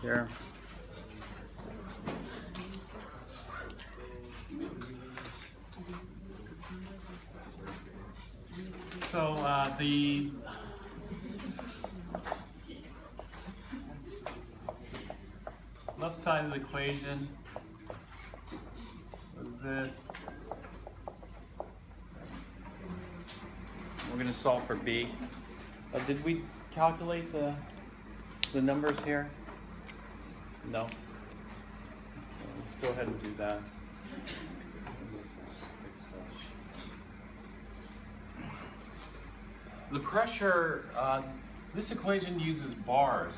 here. So the left side of the equation is this. We're going to solve for B. Did we calculate the numbers here? No. Let's go ahead and do that. The pressure, this equation uses bars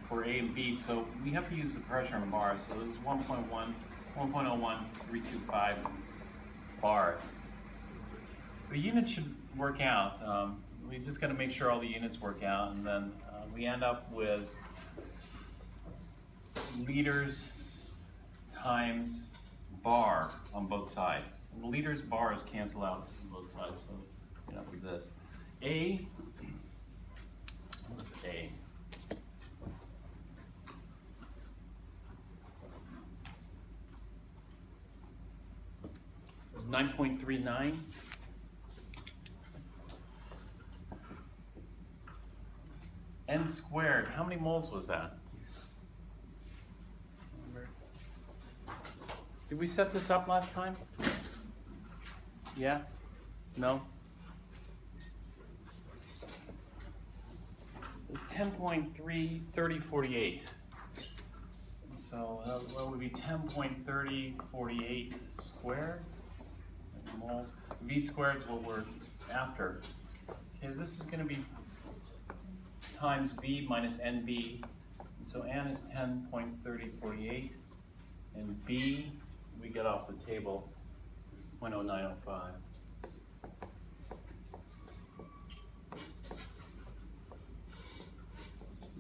for A and B, so we have to use the pressure in bars. So it's 1.01325 bars. The units should work out. We just got to make sure all the units work out, and then we end up with liters times bar on both sides. And the liters bars cancel out on both sides, so we end up with this. A, what is A? It's 9.39. N squared, how many moles was that? Did we set this up last time? Yeah? No? It's 10.33048. So that would be 10.3048 squared. Moles. V squared is what we're after. Okay, this is going to be times V minus NB. So N is 10.3048, and B we get off the table 0.0905.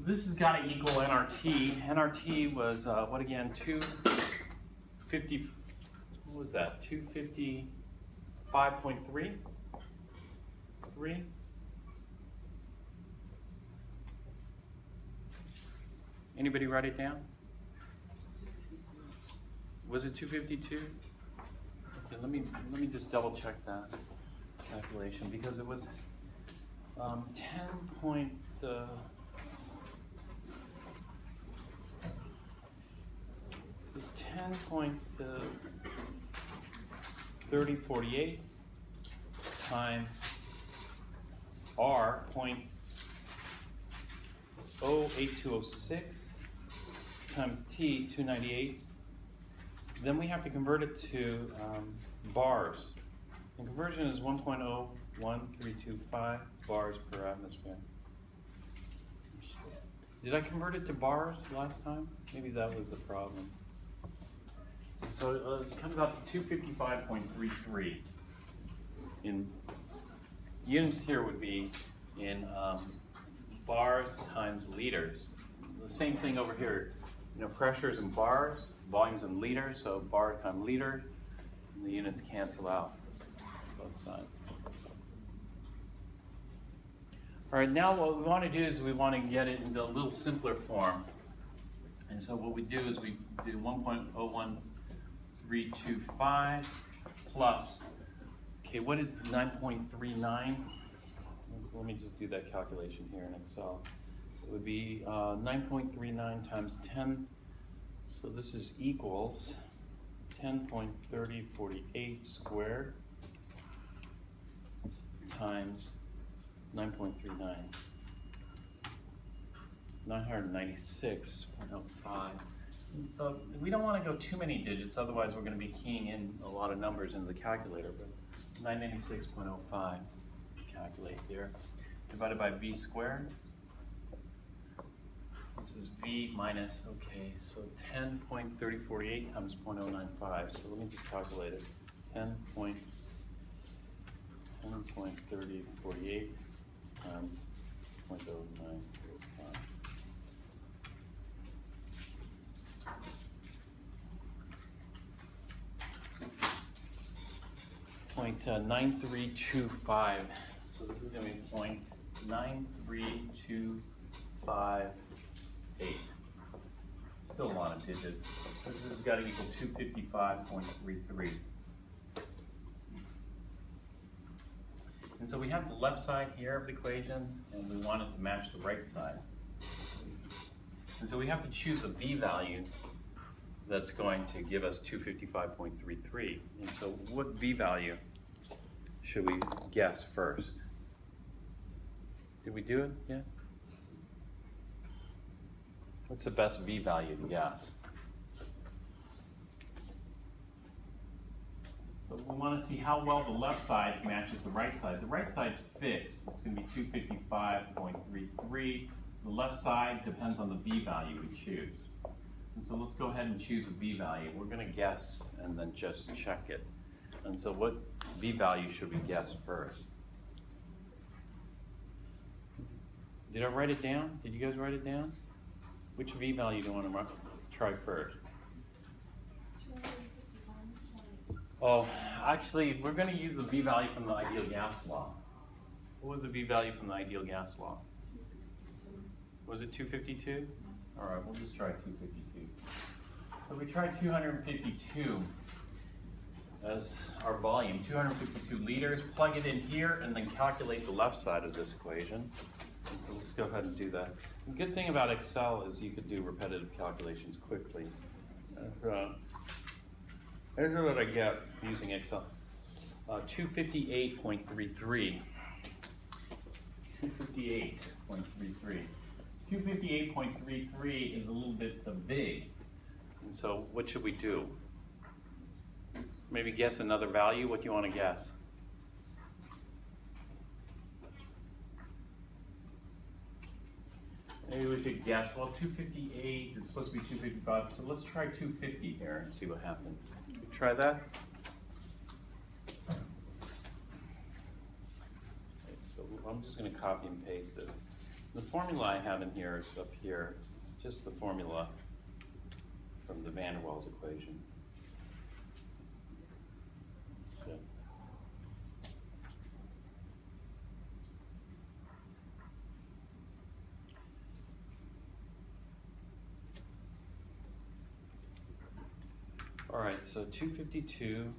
This has got to equal nRT. nRT was what again? 250. What was that? 255.3. 3. Anybody write it down? Was it 252? Okay, let me just double check that calculation, because it was 10.3048 times R 0.08206 times T 298. Then we have to convert it to bars. And conversion is 1.01325 bars per atmosphere. Did I convert it to bars last time? Maybe that was the problem. So it comes out to 255.33. In units here would be in bars times liters. The same thing over here. You know, pressures in bars, volumes in liters, so bar times liter, and the units cancel out both sides. All right, now what we want to do is we want to get it into a little simpler form. And so what we do is we do 1.01325 plus, okay, what is 9.39? Let me just do that calculation here in Excel. It would be 9.39 times 10, so this is equals 10.3048 squared times 9.39. 996.05. So we don't want to go too many digits, otherwise we're going to be keying in a lot of numbers into the calculator. But 996.05, calculate here, divided by V squared. This is V minus, okay, so 10.3048 times 0.095. So let me just calculate it. 10.3048 times 0.0905. 0.9325. So this is going to be 0.93258. still a lot of digits. This has got to equal 255.33. And so we have the left side here of the equation, and we want it to match the right side. And so we have to choose a v value that's going to give us 255.33. And so what v value should we guess first? Did we do it yet? What's the best v value to guess? So we want to see how well the left side matches the right side. The right side's fixed. It's going to be 255.33. The left side depends on the v value we choose. And so let's go ahead and choose a v value. We're going to guess and then just check it. And so what v value should we guess first? Did I write it down? Did you guys write it down? Which v value do you want to try first? Oh, actually, we're going to use the v value from the ideal gas law. What was the v value from the ideal gas law? Was it 252? All right, we'll just try 252. So we tried 252 as our volume, 252 liters. Plug it in here and then calculate the left side of this equation. And so let's go ahead and do that. The good thing about Excel is you could do repetitive calculations quickly. Here's what I get using Excel. 258.33. 258.33. 258.33 is a little bit big. And so what should we do? Maybe guess another value. What do you want to guess? Maybe we could guess, well, 258, it's supposed to be 255, so let's try 250 here and see what happens. Try that. Okay, so I'm just going to copy and paste this. The formula I have in here is up here. It's just the formula from the van der Waals equation. So, all right, so 252,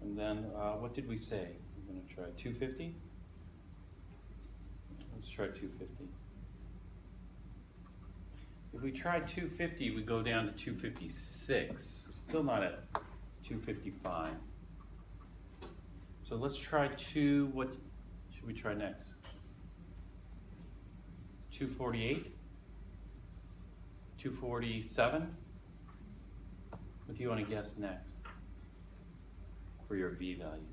and then what did we say? I'm going to try 250. Let's try 250. If we try 250, we go down to 256. Still not at 255. So let's try what should we try next? 248? 247? What do you want to guess next for your v value?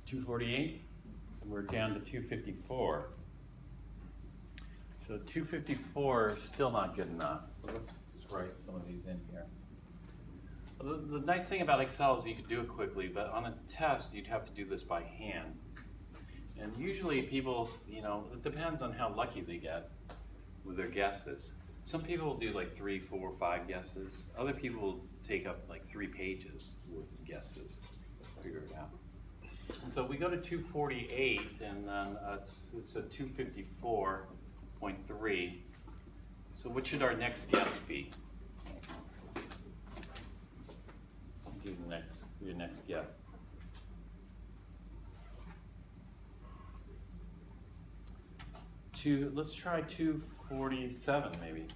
$248? We're down to 254. So 254 is still not good enough. So let's just write some of these in here. The nice thing about Excel is you can do it quickly, but on a test you'd have to do this by hand. And usually people, it depends on how lucky they get with their guesses. Some people will do like 3, 4, 5 guesses. Other people will take up like 3 pages worth of guesses to figure it out. And so we go to 248, and then it's a 254.3. So what should our next guess be? Do your next guess. Let's try 247 maybe.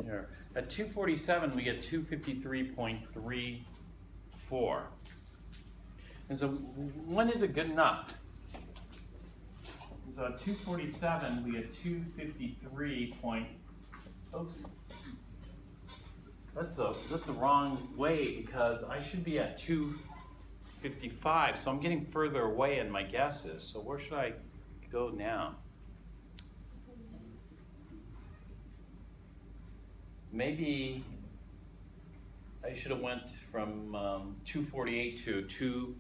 Here. At 247 we get 253.34. And so when is it good enough? And so at 247 we get 253 point, oops. That's a wrong way because I should be at 255, so I'm getting further away in my guesses. So where should I go now? Maybe I should have went from 248 to 2.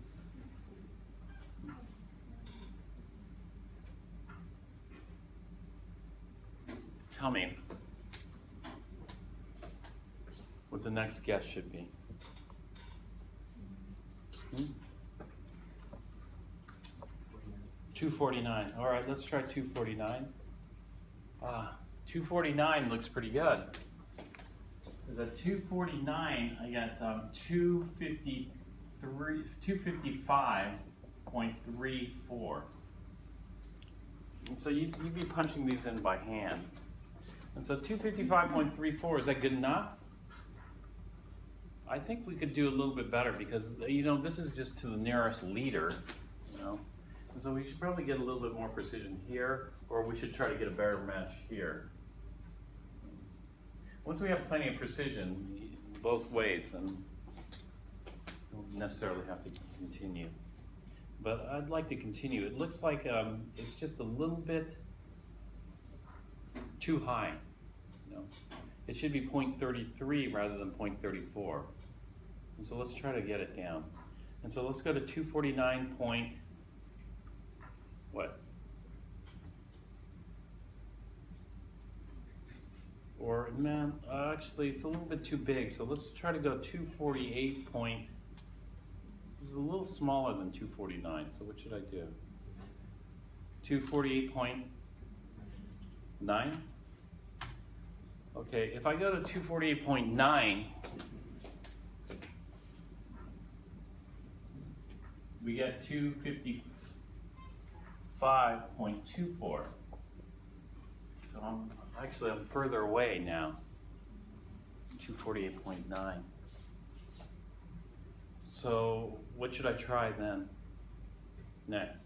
Tell me what the next guess should be. 249. All right, let's try 249. 249 looks pretty good. Because at 249, I got 255.34. And so you'd be punching these in by hand. And so 255.34, is that good enough? I think we could do a little bit better because, you know, this is just to the nearest liter, you know. And so we should probably get a little bit more precision here, or we should try to get a better match here. Once we have plenty of precision both ways, then we don't necessarily have to continue. But I'd like to continue. It looks like it's just a little bit too high. You know? It should be 0.33 rather than 0.34. And so let's try to get it down. And so let's go to 249 point, what? Or, man, actually it's a little bit too big. So let's try to go 248 point. This is a little smaller than 249, so what should I do? 248.9? Okay, if I go to 248.9, we get 255.24. So I'm further away now. 248.9. So what should I try then? Next.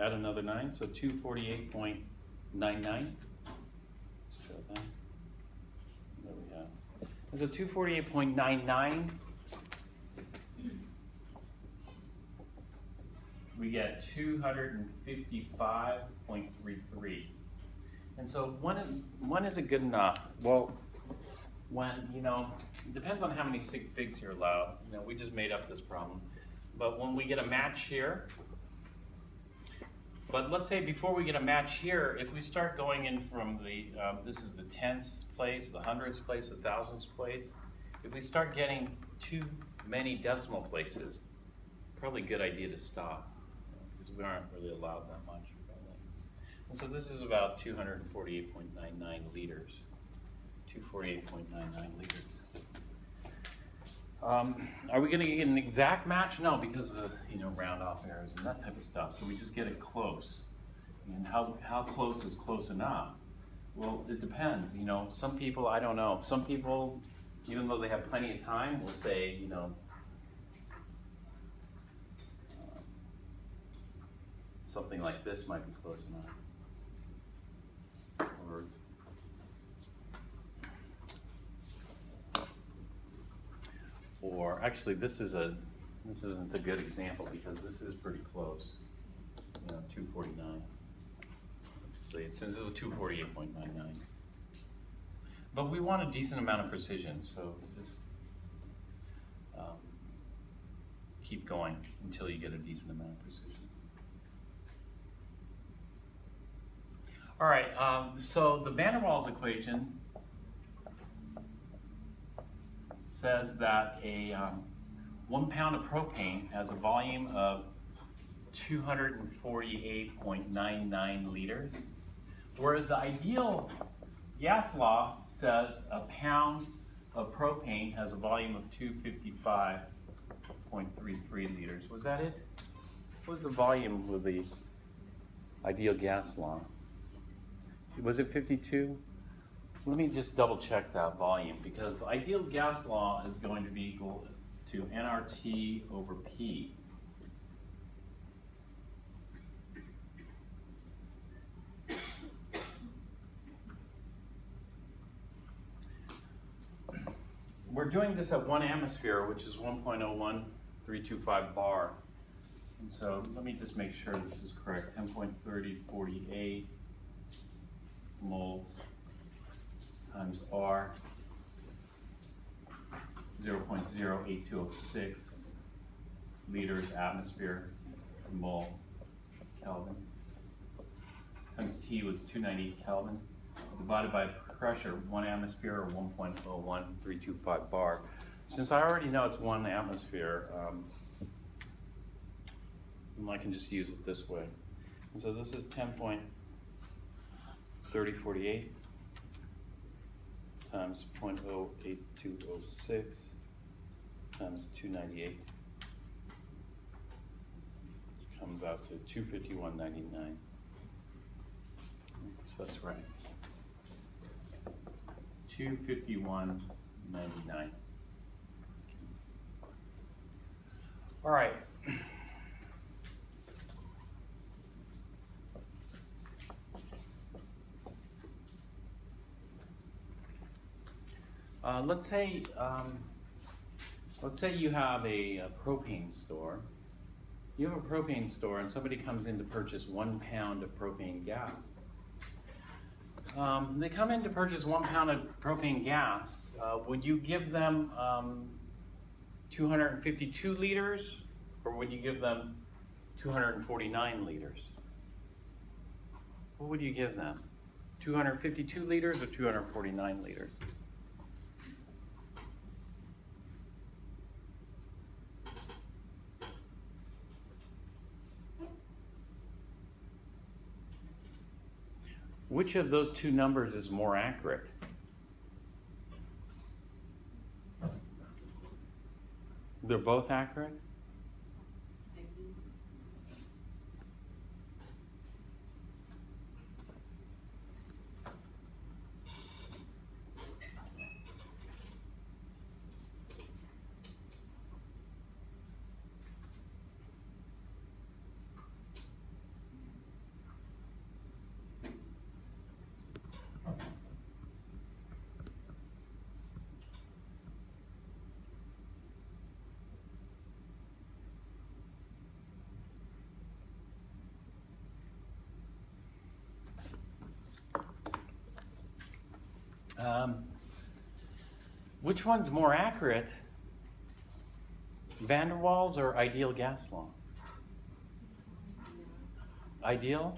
Add another 9. So 248.99. Let's show that. There we have. And so 248.99. We get 255.33. And so when is it good enough? Well, when, you know, it depends on how many sig figs you're allowed. You know, we just made up this problem. But when we get a match here, but let's say before we get a match here, if we start going in from the, this is the tenths place, the hundredths place, the thousandths place, if we start getting too many decimal places, probably a good idea to stop, because we aren't really allowed that much. Probably. And so this is about 248.99 liters. 248.99 liters. Are we going to get an exact match? No, because of, you know, round off errors and that type of stuff. So we just get it close. And how close is close enough? Well, it depends. You know, some people, I don't know. Some people, even though they have plenty of time, will say, you know, something like this might be close enough. Or actually, this isn't a good example because this is pretty close. You know, 249. It says it was 248.99. But we want a decent amount of precision, so just keep going until you get a decent amount of precision. All right, so the van der Waals equation says that a 1 pound of propane has a volume of 248.99 liters, whereas the ideal gas law says a pound of propane has a volume of 255.33 liters. Was that it? What was the volume with the ideal gas law? Was it 52? Let me just double check that volume, because ideal gas law is going to be equal to nRT over P. We're doing this at 1 atmosphere, which is 1.01325 bar. And so let me just make sure this is correct. 10.3048 moles times R, 0.08206 liters atmosphere per mole Kelvin, times T was 298 Kelvin, divided by pressure, 1 atmosphere or 1.01325 bar. Since I already know it's 1 atmosphere, And I can just use it this way. And so this is 10.3048 times 0.08206 times 298. Comes out to 251.99. So that's right. 251.99. All right. Let's say you have a propane store. You have a propane store and somebody comes in to purchase 1 pound of propane gas. They come in to purchase 1 pound of propane gas. Would you give them 252 liters, or would you give them 249 liters? What would you give them? 252 liters or 249 liters? Which of those two numbers is more accurate? They're both accurate? Which one's more accurate? Van der Waals or ideal gas law? Ideal?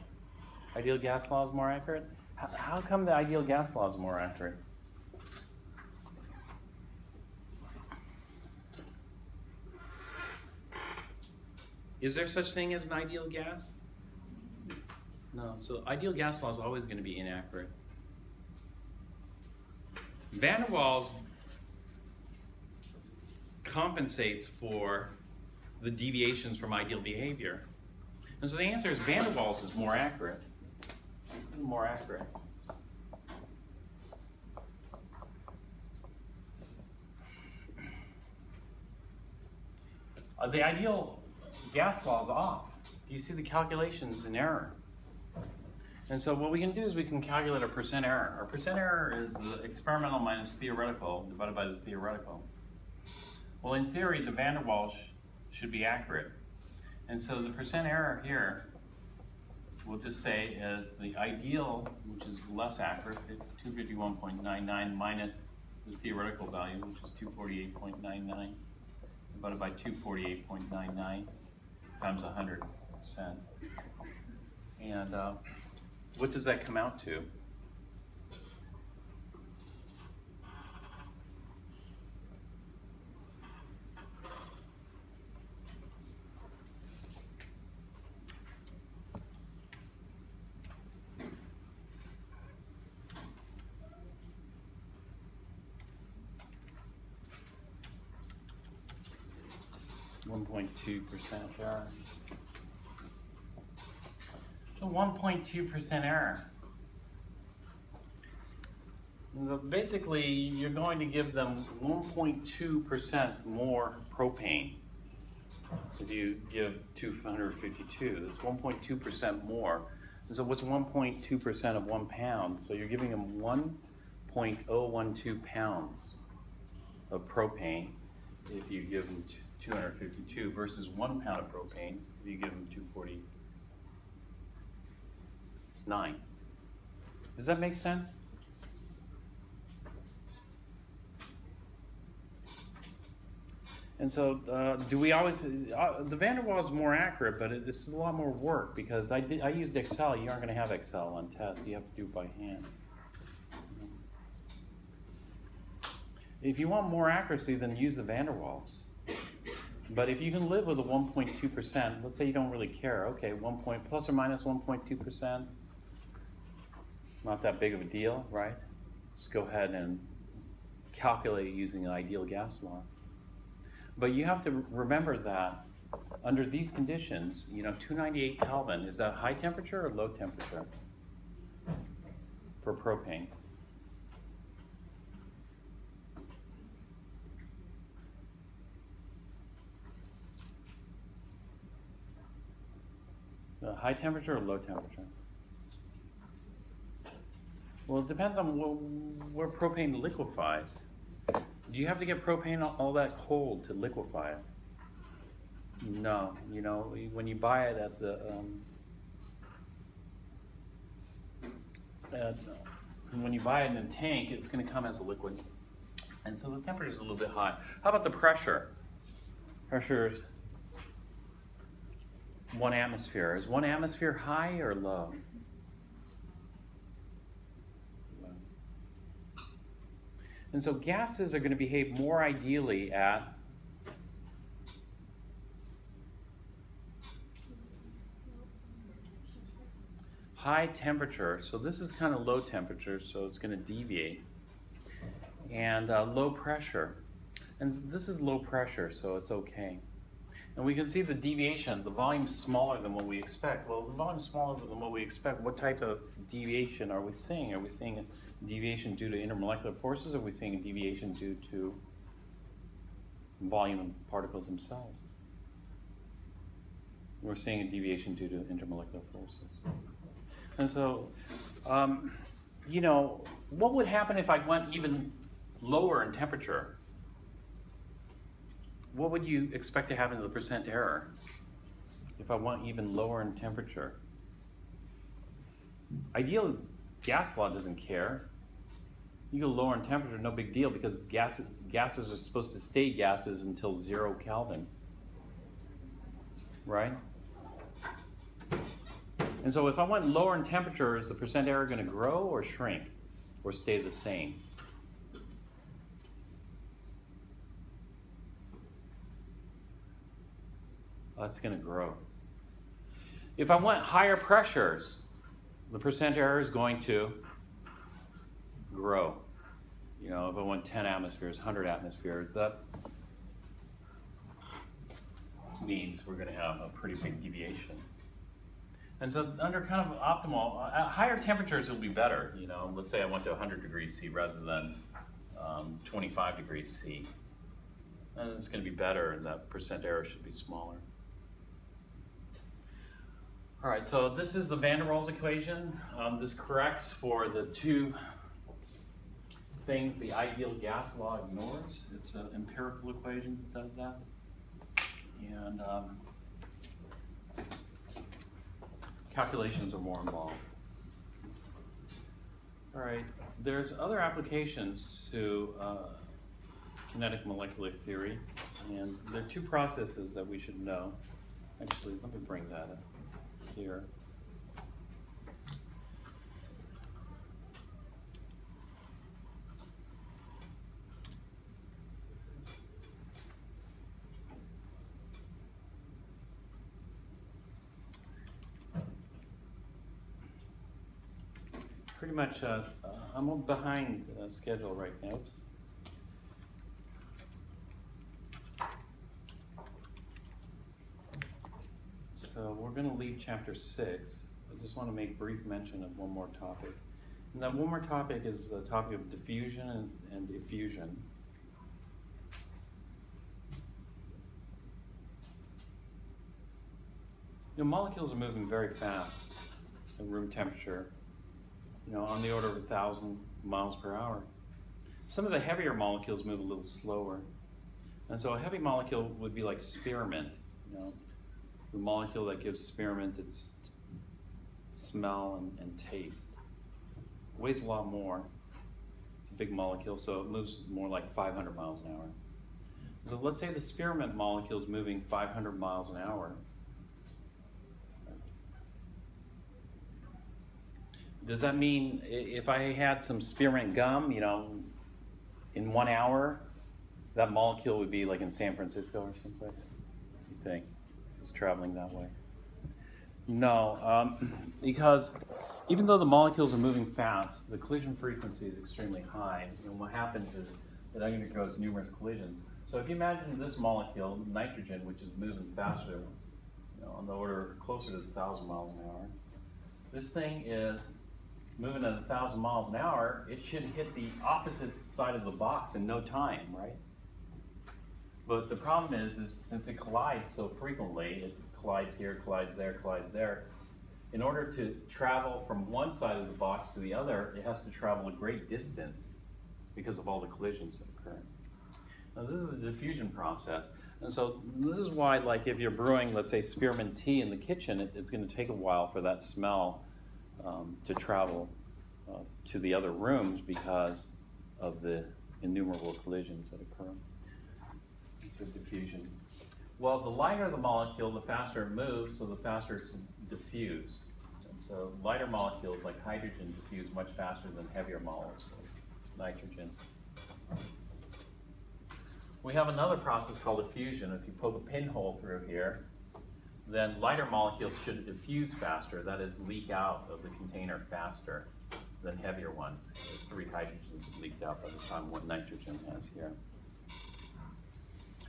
Ideal gas law is more accurate? How come the ideal gas law is more accurate? Is there such thing as an ideal gas? No, so ideal gas law is always going to be inaccurate. Van der Waals compensates for the deviations from ideal behavior. And so the answer is Van der Waals is more accurate. More accurate. The ideal gas law is off. Do you see the calculations in error? And so what we can do is we can calculate our percent error. Our percent error is the experimental minus theoretical divided by the theoretical. Well, in theory, the Van der Waals should be accurate. And so the percent error here, we'll just say is the ideal, which is less accurate, 251.99 minus the theoretical value, which is 248.99, divided by 248.99 times 100%. And what does that come out to? .2% error. So 1.2% error. So basically, you're going to give them 1.2% more propane. If you give 252, that's 1.2% more. And so what's 1.2% of 1 pound? So you're giving them 1.012 pounds of propane if you give them 252 versus 1 pound of propane if you give them 249. Does that make sense? And so, do we always, the Van der Waals is more accurate, but it's a lot more work because I used Excel. You aren't going to have Excel on tests. You have to do it by hand. If you want more accuracy, then use the Van der Waals. But if you can live with a 1.2%, let's say you don't really care, okay, plus or minus 1.2%, not that big of a deal, right? Just go ahead and calculate it using the ideal gas law. But you have to remember that under these conditions, 298 Kelvin, is that high temperature or low temperature for propane? High temperature or low temperature? Well, it depends on where propane liquefies. Do you have to get propane all that cold to liquefy it? No. When you buy it at the when you buy it in a tank, it's going to come as a liquid, and so the temperature is a little bit high. How about the pressure? Pressure is 1 atmosphere. Is 1 atmosphere high or low? Low. And so gases are going to behave more ideally at high temperature. So this is kind of low temperature, so it's going to deviate. And low pressure. And this is low pressure, so it's okay. And we can see the deviation. The volume's smaller than what we expect. Well, the volume's smaller than what we expect. What type of deviation are we seeing? Are we seeing a deviation due to intermolecular forces, or are we seeing a deviation due to volume of particles themselves? We're seeing a deviation due to intermolecular forces. And so, what would happen if I went even lower in temperature? What would you expect to happen to the percent error if I went even lower in temperature? Ideal gas law doesn't care. You go lower in temperature, no big deal, because gases are supposed to stay gases until 0 Kelvin, right? And so if I went lower in temperature, is the percent error going to grow or shrink or stay the same? It's going to grow. If I went higher pressures, the percent error is going to grow. If I went 10 atmospheres, 100 atmospheres, that means we're going to have a pretty big deviation. And so under kind of optimal, at higher temperatures it'll be better. Let's say I went to 100 degrees C rather than 25 degrees C. And it's going to be better, and that percent error should be smaller. All right, so this is the van der Waals equation. This corrects for the two things the ideal gas law ignores. It's an empirical equation that does that. And calculations are more involved. All right, there's other applications to kinetic molecular theory, and there are two processes that we should know. Actually, let me bring that up here. Pretty much, I'm behind schedule right now. Oops. So we're going to leave chapter 6. I just want to make brief mention of one more topic. And that one more topic is the topic of diffusion and effusion. Molecules are moving very fast at room temperature, on the order of 1,000 miles per hour. Some of the heavier molecules move a little slower. And so a heavy molecule would be like spearmint, the molecule that gives spearmint its smell and taste. It weighs a lot more. It's a big molecule, so it moves more like 500 miles an hour. So let's say the spearmint molecule is moving 500 miles an hour. Does that mean if I had some spearmint gum, in 1 hour, that molecule would be like in San Francisco or someplace? think if it's traveling that way? No, because even though the molecules are moving fast, the collision frequency is extremely high, and what happens is it undergoes numerous collisions. So if you imagine this molecule, nitrogen, which is moving faster, on the order closer to 1,000 miles an hour, this thing is moving at 1,000 miles an hour. It should hit the opposite side of the box in no time, right? But the problem is since it collides so frequently, it collides here, collides there, collides there. In order to travel from one side of the box to the other, it has to travel a great distance because of all the collisions that occur. Now this is the diffusion process. And so this is why, like, if you're brewing, let's say, spearmint tea in the kitchen, it's going to take a while for that smell to travel to the other rooms because of the innumerable collisions that occur. So diffusion. Well, the lighter the molecule, the faster it moves, so the faster it's diffused. And so lighter molecules like hydrogen diffuse much faster than heavier molecules, nitrogen. We have another process called diffusion. If you poke a pinhole through here, then lighter molecules should diffuse faster, that is, leak out of the container faster than heavier ones. There's 3 hydrogens leaked out by the time what nitrogen has here.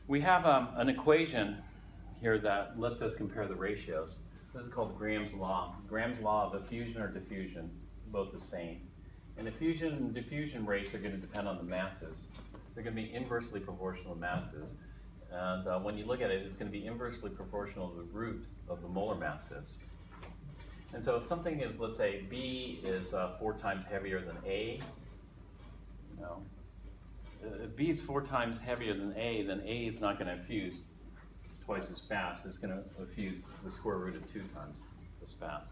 We have an equation here that lets us compare the ratios. This is called Graham's law. Graham's law of effusion or diffusion, both the same. And effusion and diffusion rates are going to depend on the masses. They're going to be inversely proportional to masses. And when you look at it, it's going to be inversely proportional to the root of the molar masses. And so if something is, let's say, B is 4 times heavier than A, if B is 4 times heavier than A, then A is not going to effuse twice as fast. It's going to effuse the square root of 2 times as fast.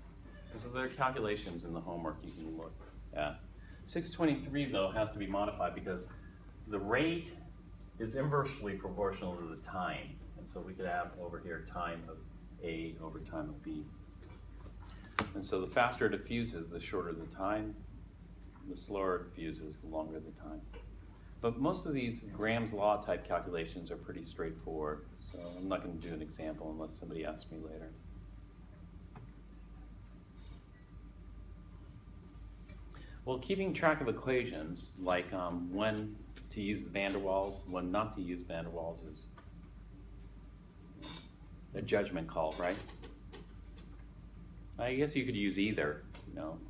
And so there are calculations in the homework you can look at. 623, though, has to be modified because the rate is inversely proportional to the time. And so we could have over here time of A over time of B. And so the faster it diffuses, the shorter the time. The slower it diffuses, the longer the time. But most of these Graham's law type calculations are pretty straightforward. So I'm not going to do an example unless somebody asks me later. Well, keeping track of equations, like when to use the van der Waals, when not to use van der Waals, is a judgment call, right? I guess you could use either,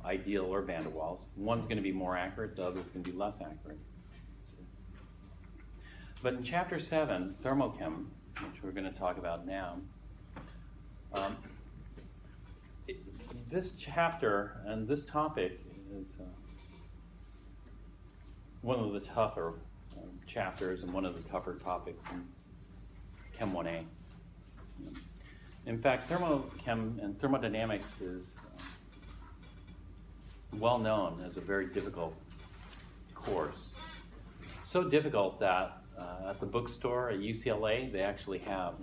ideal or van der Waals. One's going to be more accurate, the other's going to be less accurate. But in Chapter 7, Thermochem, which we're going to talk about now, this chapter and this topic is one of the tougher chapters and one of the tougher topics in Chem 1A. In fact, Thermochem and thermodynamics is well known as a very difficult course. So difficult that at the bookstore at UCLA, they actually have,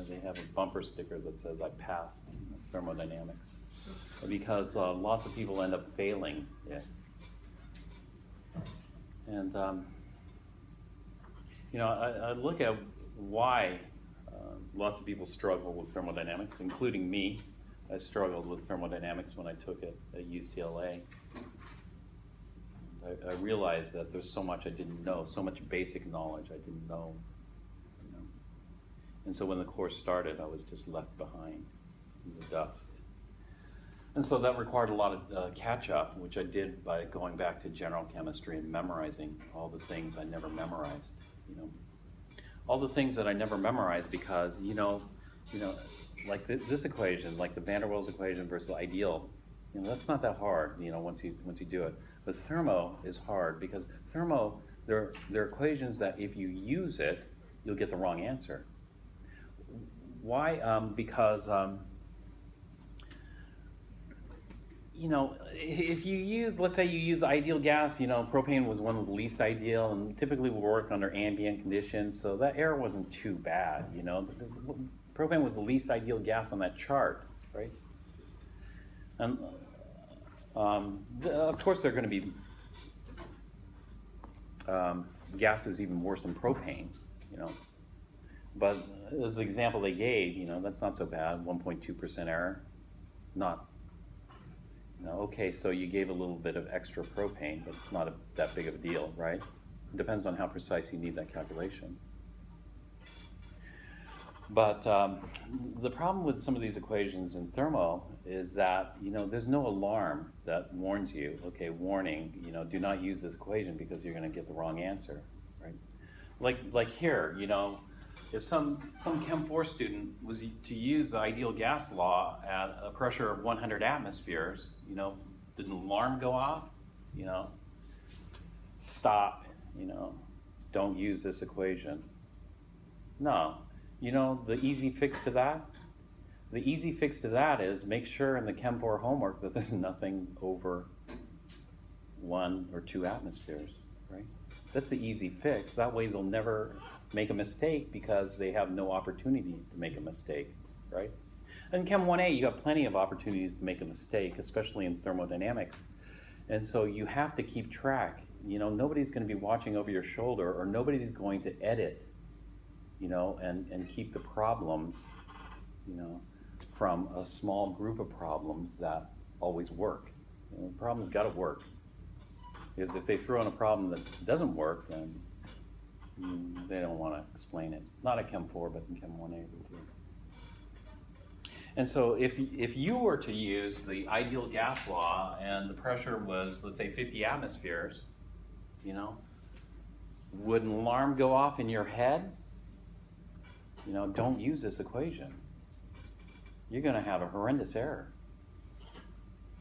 they have a bumper sticker that says I passed thermodynamics, because lots of people end up failing it. And I look at why lots of people struggle with thermodynamics, including me. I struggled with thermodynamics when I took it at UCLA. I realized that there's so much I didn't know, so much basic knowledge I didn't know. And so when the course started, I was just left behind in the dust. And so that required a lot of catch-up, which I did by going back to general chemistry and memorizing all the things I never memorized. All the things that I never memorized because, like this equation, like the van der Waals equation versus ideal, that's not that hard, once you do it. But thermo is hard because thermo, there are equations that if you use it, you'll get the wrong answer. Why? Because if you use, let's say you use ideal gas, propane was one of the least ideal and typically will work under ambient conditions, so that error wasn't too bad, Propane was the least ideal gas on that chart, right? And of course there are going to be gases even worse than propane, But as the example they gave, that's not so bad, 1.2% error. Not, okay, so you gave a little bit of extra propane, but it's not that big of a deal, right? It depends on how precise you need that calculation. But the problem with some of these equations in thermo is that, there's no alarm that warns you, okay, warning, do not use this equation because you're going to get the wrong answer, right? Like here, if some Chem 4 student was to use the ideal gas law at a pressure of 100 atmospheres, did an alarm go off? Stop, don't use this equation. No. The easy fix to that? The easy fix to that is make sure in the Chem 4 homework that there's nothing over 1 or 2 atmospheres, right? That's the easy fix. That way they'll never make a mistake because they have no opportunity to make a mistake, right? In Chem 1A, you have plenty of opportunities to make a mistake, especially in thermodynamics. And so you have to keep track. Nobody's going to be watching over your shoulder, or nobody's going to edit, and keep the problems, from a small group of problems that always work. The problem's got to work. Because if they throw in a problem that doesn't work, then they don't want to explain it. Not at Chem 4, but in Chem 1A we do. And so if you were to use the ideal gas law and the pressure was, let's say, 50 atmospheres, would an alarm go off in your head? Don't use this equation. You're going to have a horrendous error.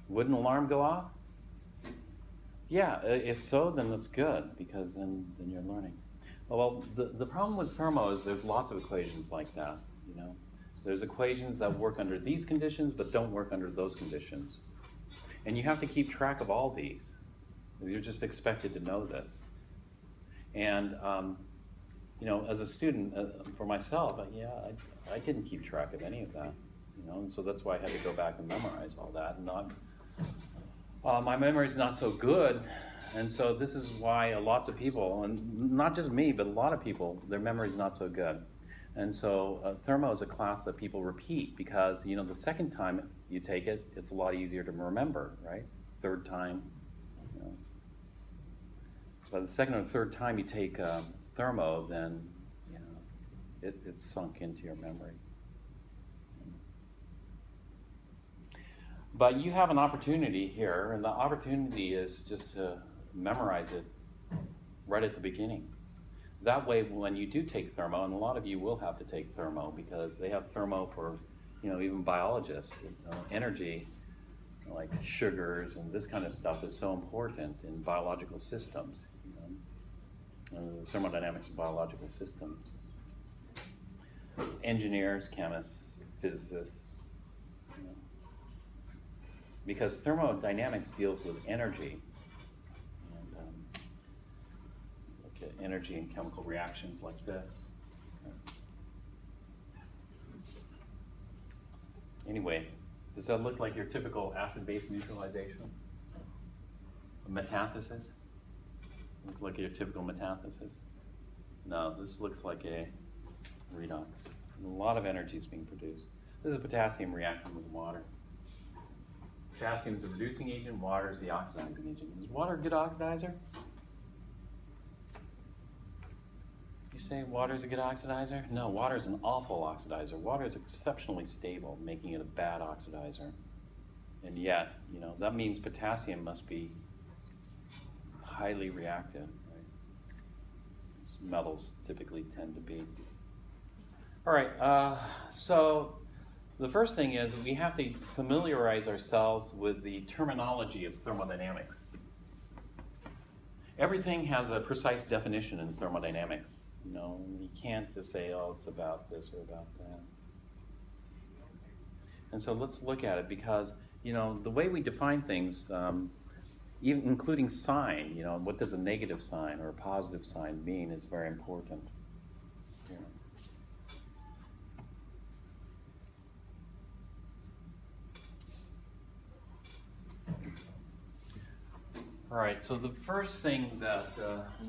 Would an alarm go off? Yeah, if so, then that's good, because then you're learning. Well, the problem with thermo is there's lots of equations like that, There's equations that work under these conditions, but don't work under those conditions. And you have to keep track of all these. You're just expected to know this. And, as a student, for myself, I didn't keep track of any of that, and so that's why I had to go back and memorize all that. And my memory's not so good, and so this is why lots of people, and not just me, but a lot of people, their memory's not so good. And so thermo is a class that people repeat because, the second time you take it, it's a lot easier to remember, right? Third time, By the second or third time you take thermo, then, it's sunk into your memory. But you have an opportunity here, and the opportunity is just to memorize it right at the beginning. That way, when you do take thermo, and a lot of you will have to take thermo because they have thermo for, even biologists, energy, like sugars and this kind of stuff is so important in biological systems, thermodynamics of biological systems. Engineers, chemists, physicists, because thermodynamics deals with energy. Look at energy and chemical reactions like this. Anyway, does that look like your typical acid-base neutralization? A metathesis? Look like your typical metathesis? No, this looks like a redox. A lot of energy is being produced. This is potassium reacting with water. Potassium is the reducing agent, water is the oxidizing agent. Is water a good oxidizer? You say water is a good oxidizer? No, water is an awful oxidizer. Water is exceptionally stable, making it a bad oxidizer. And yet, that means potassium must be highly reactive, right? Metals typically tend to be. All right, so the first thing is we have to familiarize ourselves with the terminology of thermodynamics. Everything has a precise definition in thermodynamics. You can't just say, oh, it's about this or about that. And so let's look at it because, the way we define things, even including sign, what does a negative sign or a positive sign mean is very important. All right, so the first thing that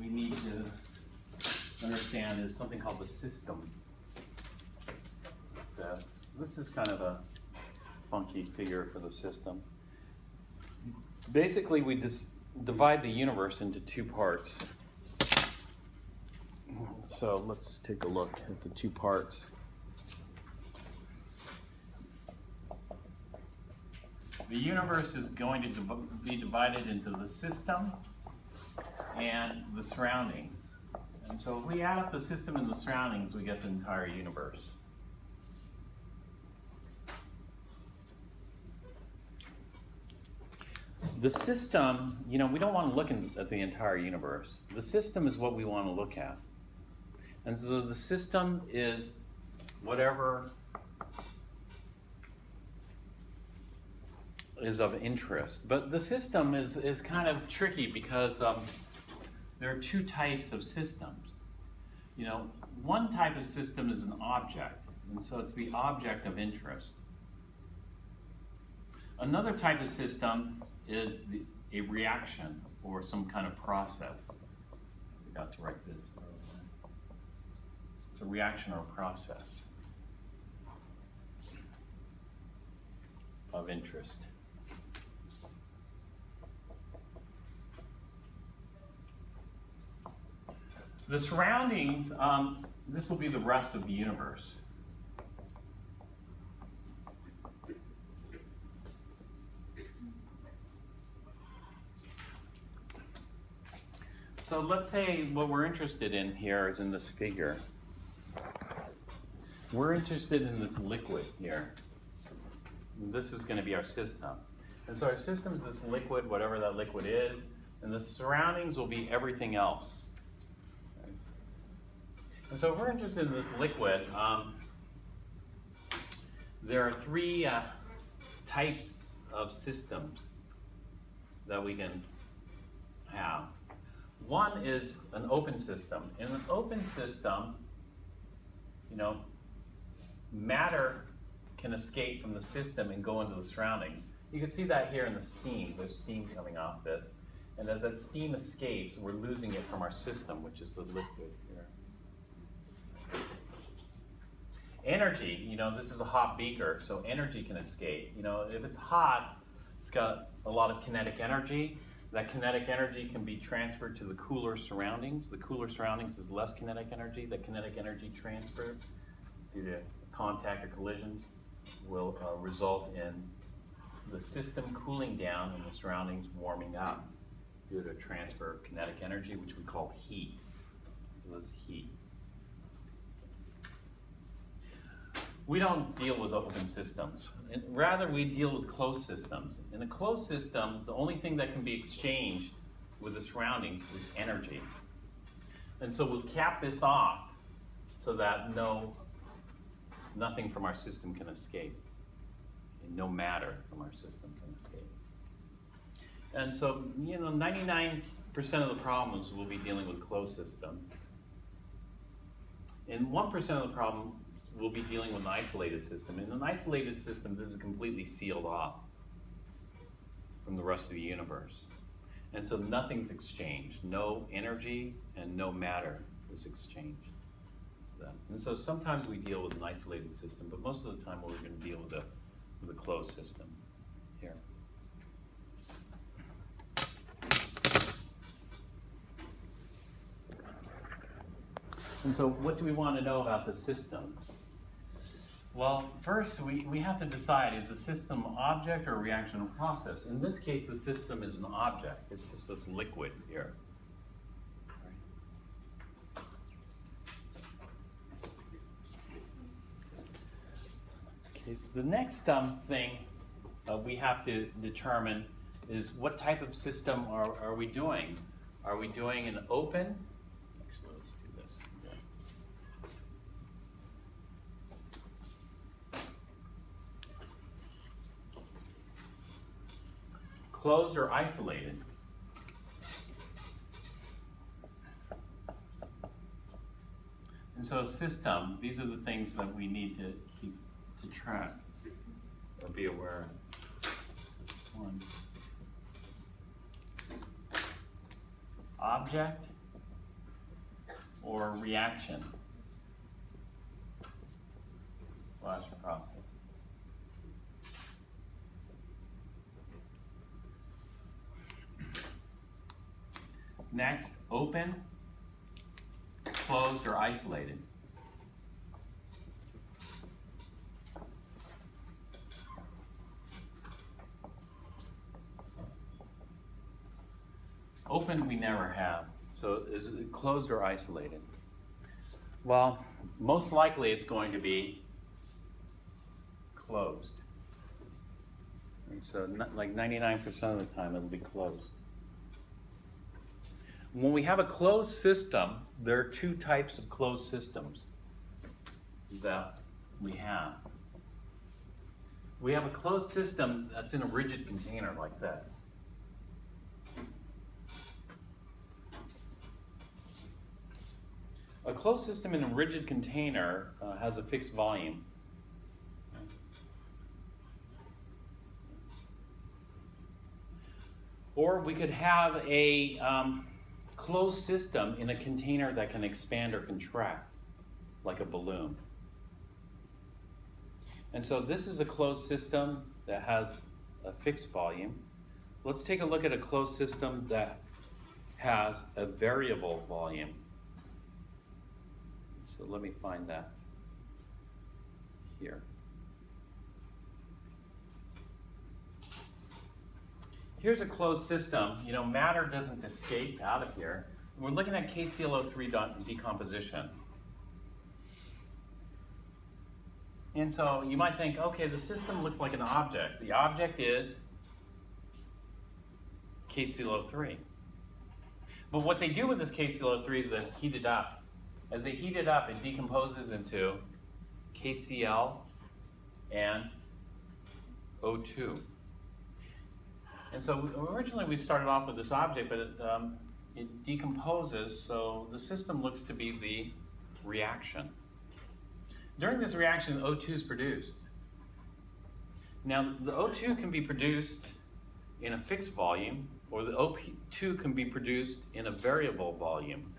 we need to understand is something called the system. this is kind of a funky figure for the system. Basically, we just divide the universe into two parts. So let's take a look at the two parts. The universe is going to be divided into the system and the surroundings. And so if we add up the system and the surroundings, we get the entire universe. The system, you know, we don't want to look at the entire universe. The system is what we want to look at. And so the system is whatever is of interest. But the system is kind of tricky because there are two types of systems. You know, one type of system is an object, and so it's the object of interest. Another type of system is a reaction or some kind of process. I forgot to write this. It's a reaction or a process of interest. The surroundings, this will be the rest of the universe. So let's say what we're interested in here is in this figure. We're interested in this liquid here. This is going to be our system. And so our system is this liquid, whatever that liquid is, and the surroundings will be everything else. And so if we're interested in this liquid, there are three types of systems that we can have. One is an open system. In an open system, you know, matter can escape from the system and go into the surroundings. You can see that here in the steam. There's steam coming off this. And as that steam escapes, we're losing it from our system, which is the liquid here. Energy, you know, this is a hot beaker, so energy can escape. You know, if it's hot, it's got a lot of kinetic energy. That kinetic energy can be transferred to the cooler surroundings. The cooler surroundings is less kinetic energy. The kinetic energy transfer due to contact or collisions will result in the system cooling down and the surroundings warming up due to transfer of kinetic energy, which we call heat. So that's heat. We don't deal with open systems. Rather, we deal with closed systems. In a closed system, the only thing that can be exchanged with the surroundings is energy. And so we'll cap this off so that nothing from our system can escape. And no matter from our system can escape. And so, you know, 99% of the problems we'll be dealing with closed system. And 1% of the problem we'll be dealing with an isolated system. In an isolated system, this is completely sealed off from the rest of the universe. And so nothing's exchanged. No energy and no matter is exchanged. And so sometimes we deal with an isolated system, but most of the time we're going to deal with a closed system here. And so what do we want to know about the system? Well, first we have to decide, is the system object or reaction or process? In this case, the system is an object. It's just this liquid here. Okay, the next thing we have to determine is what type of system are we doing? Are we doing an open? Actually, let's do this. Closed or isolated? And so system, these are the things that we need to keep to track or be aware of. One. Object or reaction / process. Next, open, closed, or isolated. Open we never have. So is it closed or isolated? Well, most likely it's going to be closed. And so like 99% of the time it'll be closed. When we have a closed system, there are two types of closed systems that we have. We have a closed system that's in a rigid container like this. A closed system in a rigid container has a fixed volume. Or we could have a closed system in a container that can expand or contract, like a balloon. And so this is a closed system that has a fixed volume. Let's take a look at a closed system that has a variable volume. So let me find that here. Here's a closed system. You know, matter doesn't escape out of here. We're looking at KClO3 decomposition. And so you might think, okay, the system looks like an object. The object is KClO3. But what they do with this KClO3 is they heat it up. As they heat it up, it decomposes into KCl and O2. And so originally we started off with this object, but it decomposes, so the system looks to be the reaction. During this reaction, O2 is produced. Now, the O2 can be produced in a fixed volume, or the O2 can be produced in a variable volume.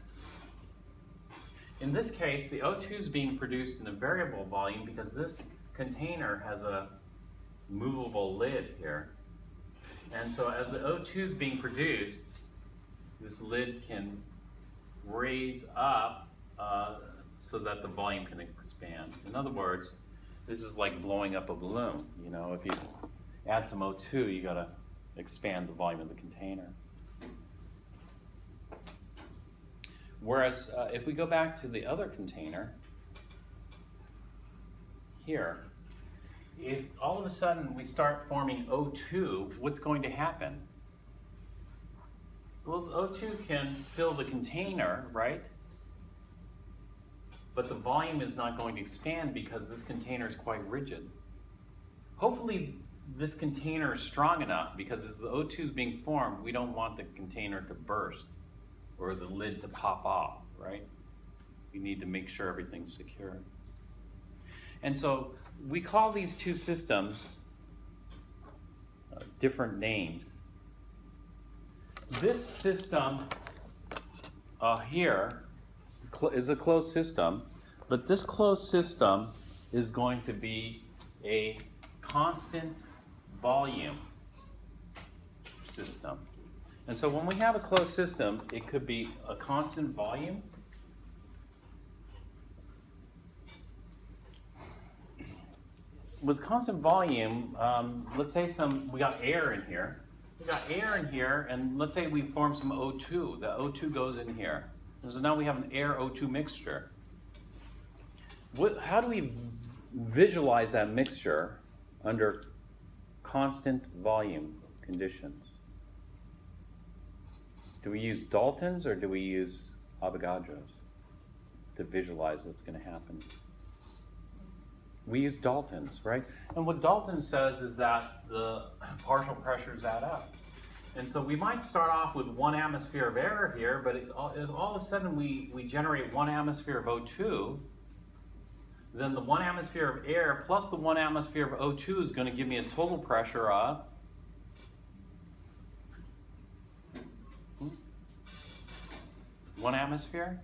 In this case, the O2 is being produced in a variable volume because this container has a movable lid here. And so as the O2 is being produced, this lid can raise up so that the volume can expand. In other words, this is like blowing up a balloon. You know, if you add some O2, you gotta expand the volume of the container. Whereas if we go back to the other container, here, if all of a sudden we start forming O2, what's going to happen? Well, O2 can fill the container, right? But the volume is not going to expand because this container is quite rigid. Hopefully this container is strong enough because as the O2 is being formed, we don't want the container to burst or the lid to pop off, right? We need to make sure everything's secure. And so we call these two systems different names. This system here is a closed system, but this closed system is going to be a constant volume system. And so when we have a closed system, it could be a constant volume. With constant volume, let's say we got air in here. We got air in here, and let's say we form some O2. The O2 goes in here. So now we have an air-O2 mixture. How do we visualize that mixture under constant volume conditions? Do we use Daltons or do we use Avogadros to visualize what's going to happen? We use Daltons, right? And what Dalton says is that the partial pressures add up. And so we might start off with 1 atmosphere of air here, but all of a sudden we generate 1 atmosphere of O2. Then the 1 atmosphere of air plus the 1 atmosphere of O2 is going to give me a total pressure of 1 atmosphere.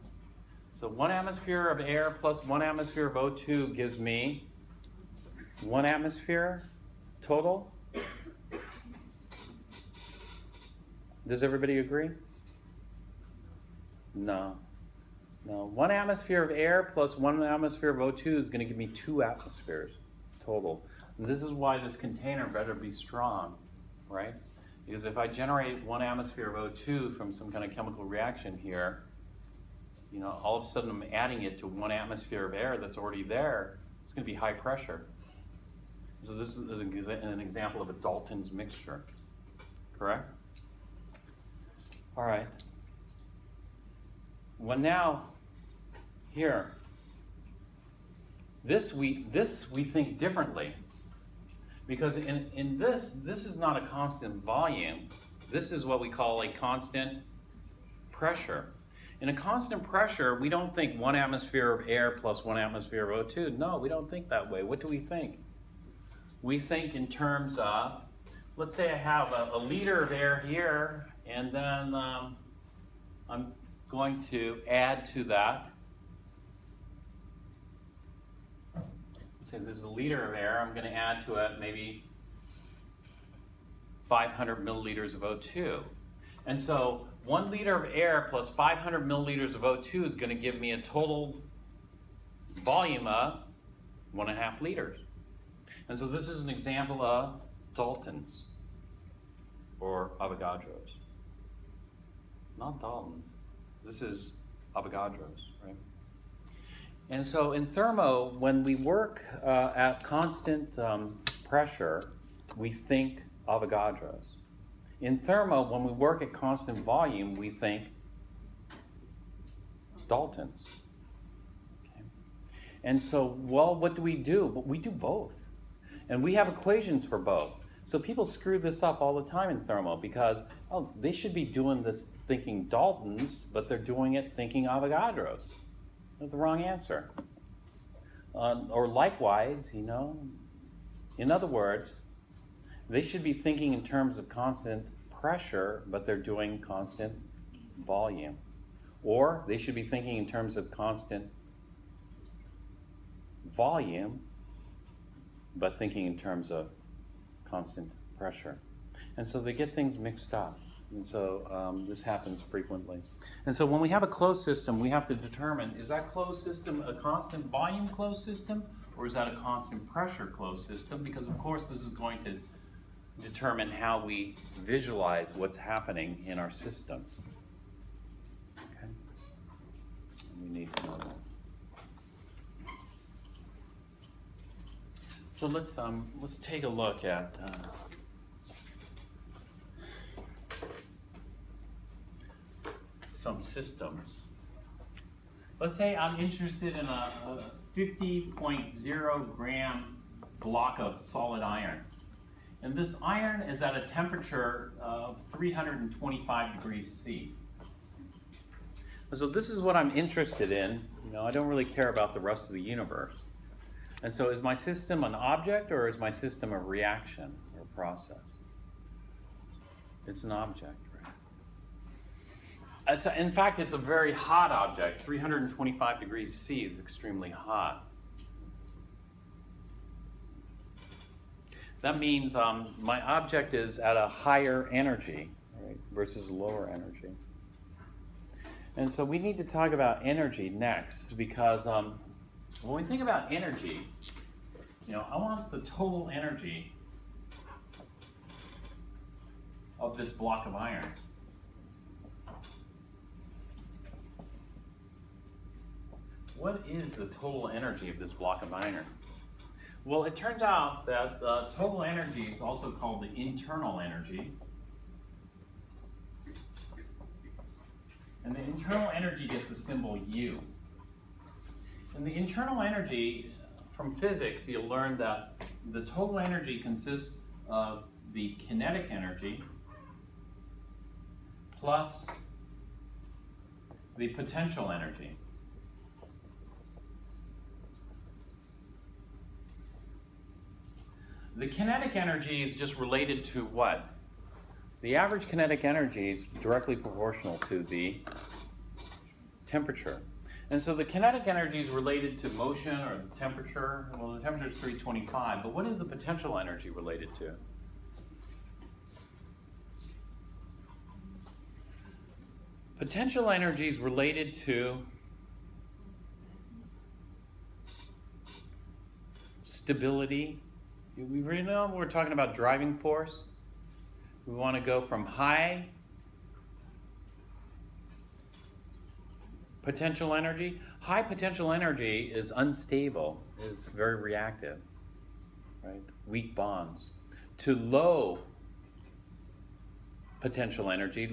So 1 atmosphere of air plus 1 atmosphere of O2 gives me 1 atmosphere total. Does everybody agree? No. No. 1 atmosphere of air plus 1 atmosphere of O2 is going to give me 2 atmospheres total. And this is why this container better be strong, right? Because if I generate 1 atmosphere of O2 from some kind of chemical reaction here, you know, all of a sudden I'm adding it to 1 atmosphere of air that's already there. It's going to be high pressure. So this is an example of a Dalton's mixture, correct? All right. Well, now, here, this we think differently, because in this is not a constant volume. This is what we call a constant pressure. In a constant pressure, we don't think 1 atmosphere of air plus 1 atmosphere of O2. No, we don't think that way. What do we think? We think in terms of, let's say I have a liter of air here, and then I'm going to add to that. Let's say this is a liter of air. I'm going to add to it maybe 500 milliliters of O2. And so 1 liter of air plus 500 milliliters of O2 is going to give me a total volume of 1.5 liters. And so this is an example of Dalton's or Avogadro's. Not Dalton's. This is Avogadro's, right? And so in thermo, when we work at constant pressure, we think Avogadro's. In thermo, when we work at constant volume, we think Dalton's. Okay. And so, well, what do? We do both. And we have equations for both. So people screw this up all the time in thermo because, oh, they should be doing this thinking Dalton's, but they're doing it thinking Avogadro's. That's the wrong answer. Or likewise, you know, in other words, they should be thinking in terms of constant pressure, but they're doing constant volume. Or they should be thinking in terms of constant volume, but thinking in terms of constant pressure. And so they get things mixed up. And so this happens frequently. And so when we have a closed system, we have to determine, is that closed system a constant volume closed system, or is that a constant pressure closed system? Because of course this is going to determine how we visualize what's happening in our system. Okay? We need to know that. So let's take a look at some systems. Let's say I'm interested in a 50.0 gram block of solid iron. And this iron is at a temperature of 325 degrees C. So this is what I'm interested in. You know, I don't really care about the rest of the universe. And so is my system an object or is my system a reaction or a process? It's an object, right? In fact, it's a very hot object. 325 degrees C is extremely hot. That means my object is at a higher energy, right, versus lower energy. And so we need to talk about energy next, because when we think about energy, you know, I want the total energy of this block of iron. What is the total energy of this block of iron? Well, it turns out that total energy is also called the internal energy. And the internal energy gets the symbol U. And the internal energy, from physics, you'll learn that the total energy consists of the kinetic energy plus the potential energy. The kinetic energy is just related to what? The average kinetic energy is directly proportional to the temperature. And so the kinetic energy is related to motion or the temperature. Well, the temperature is 325, but what is the potential energy related to? Potential energy is related to stability. We really know we're talking about driving force. We want to go from high potential energy. High potential energy is unstable, is very reactive, right? Weak bonds. To low potential energy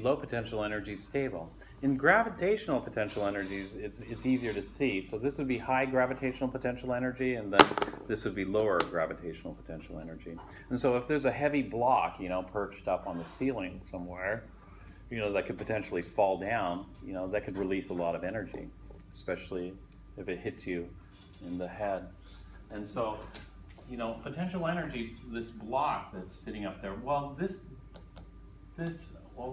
is stable. In gravitational potential energies, it's easier to see. So this would be high gravitational potential energy, and then this would be lower gravitational potential energy. And so if there's a heavy block, perched up on the ceiling somewhere, that could potentially fall down, that could release a lot of energy, especially if it hits you in the head. And so, potential energy, this block that's sitting up there, well,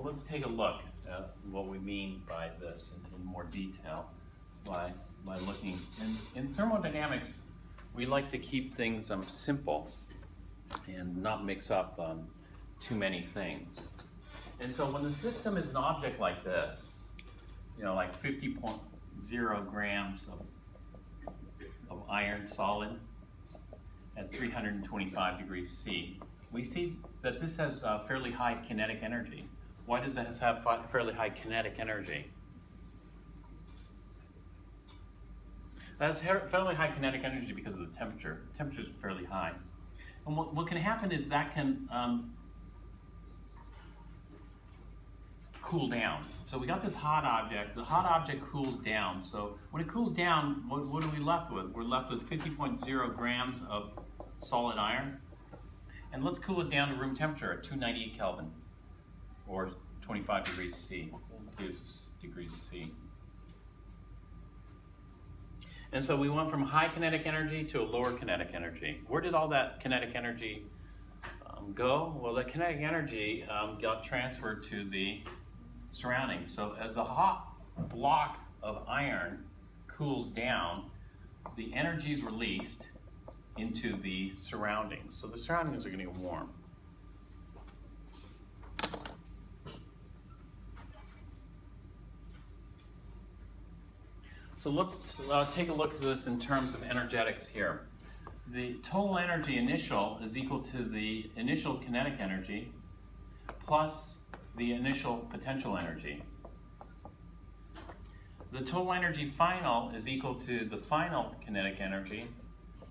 let's take a look at what we mean by this in more detail by looking. In thermodynamics, we like to keep things simple and not mix up too many things. And so when the system is an object like this, like 50.0 grams of iron solid at 325 degrees C, we see that this has fairly high kinetic energy. Why does it have fairly high kinetic energy? That has fairly high kinetic energy because of the temperature. The temperature is fairly high. And what can happen is that can cool down. So we got this hot object. The hot object cools down. So when it cools down, what are we left with? We're left with 50.0 grams of solid iron. And let's cool it down to room temperature at 298 Kelvin, or 25 degrees C, degrees C. And so we went from high kinetic energy to a lower kinetic energy. Where did all that kinetic energy go? Well, the kinetic energy got transferred to the surroundings. So as the hot block of iron cools down, the energy is released into the surroundings. So the surroundings are going to get warm. So let's take a look at this in terms of energetics here. The total energy initial is equal to the initial kinetic energy plus the initial potential energy. The total energy final is equal to the final kinetic energy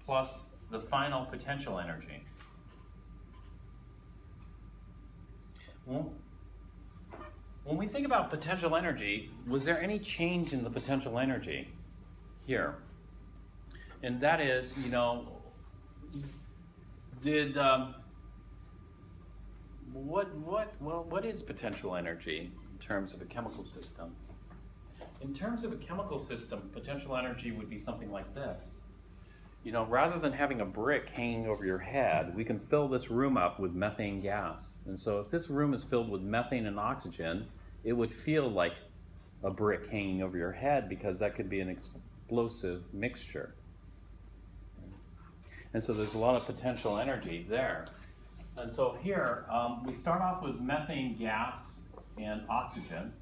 plus the final potential energy. When we think about potential energy, was there any change in the potential energy here? And that is, what is potential energy in terms of a chemical system? In terms of a chemical system, potential energy would be something like this. Rather than having a brick hanging over your head, we can fill this room up with methane gas. And so if this room is filled with methane and oxygen, it would feel like a brick hanging over your head because that could be an explosive mixture. And so there's a lot of potential energy there. And so here, we start off with methane gas and oxygen.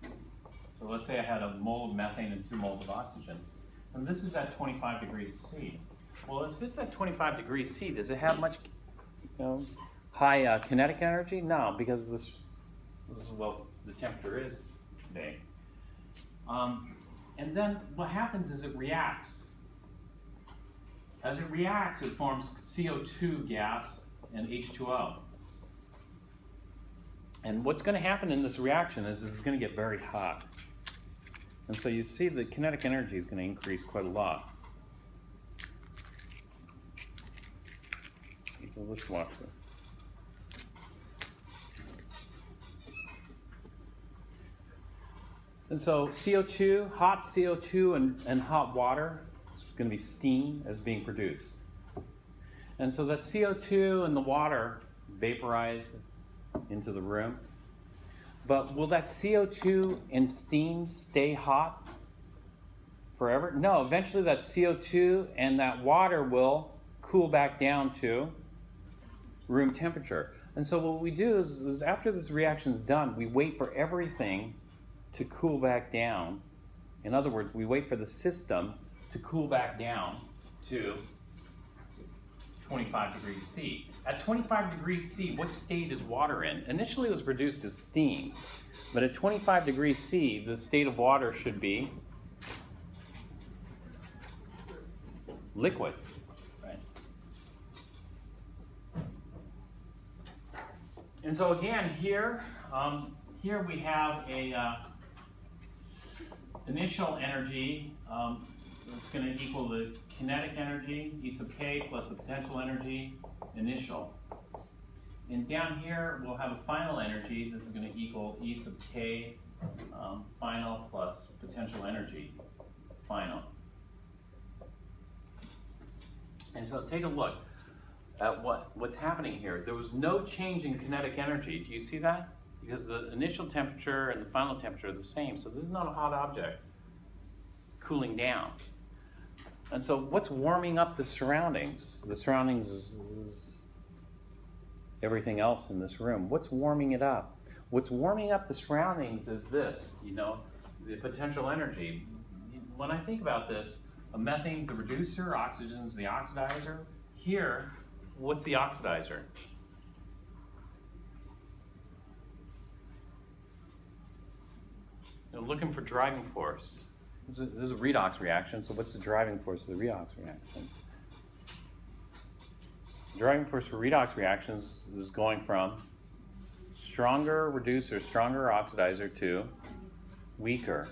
So let's say I had a mole of methane and 2 moles of oxygen. And this is at 25 degrees C. Well, if it's at 25 degrees C, does it have much high kinetic energy? No, because this is what the temperature is today. And then what happens is it reacts. As it reacts, it forms CO2 gas and H2O. And what's going to happen in this reaction is it's going to get very hot. And so you see the kinetic energy is going to increase quite a lot. So let's watch it. And so CO2, hot CO2 and hot water is going to be steam as being produced. And so that CO2 and the water vaporize into the room. But will that CO2 and steam stay hot forever? No, eventually that CO2 and that water will cool back down to room temperature. And so what we do is after this reaction is done, we wait for everything to cool back down. In other words, we wait for the system to cool back down to 25 degrees C. At 25 degrees C, what state is water in? Initially it was produced as steam, but at 25 degrees C, the state of water should be liquid, right? And so again, here we have a initial energy. It's going to equal the kinetic energy, E sub k, plus the potential energy, initial. And down here, we'll have a final energy. This is going to equal E sub k, final, plus potential energy, final. And so take a look at what's happening here. There was no change in kinetic energy. Do you see that? Because the initial temperature and the final temperature are the same. So this is not a hot object cooling down. And so what's warming up the surroundings? The surroundings is everything else in this room. What's warming it up? What's warming up the surroundings is this, you know, the potential energy. When I think about this, a methane's the reducer, oxygen's the oxidizer. Here, what's the oxidizer? You're looking for driving force. This is a redox reaction, so what's the driving force of the redox reaction? The driving force for redox reactions is going from stronger reducer, stronger oxidizer to weaker.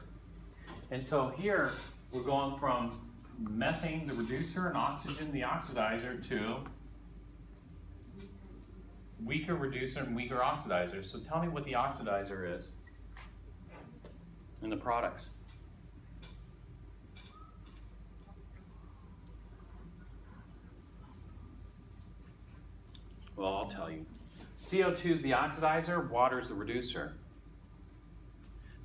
And so here, we're going from methane, the reducer, and oxygen, the oxidizer, to weaker reducer and weaker oxidizer. So tell me what the oxidizer is in the products. Well, I'll tell you. CO2 is the oxidizer, water is the reducer.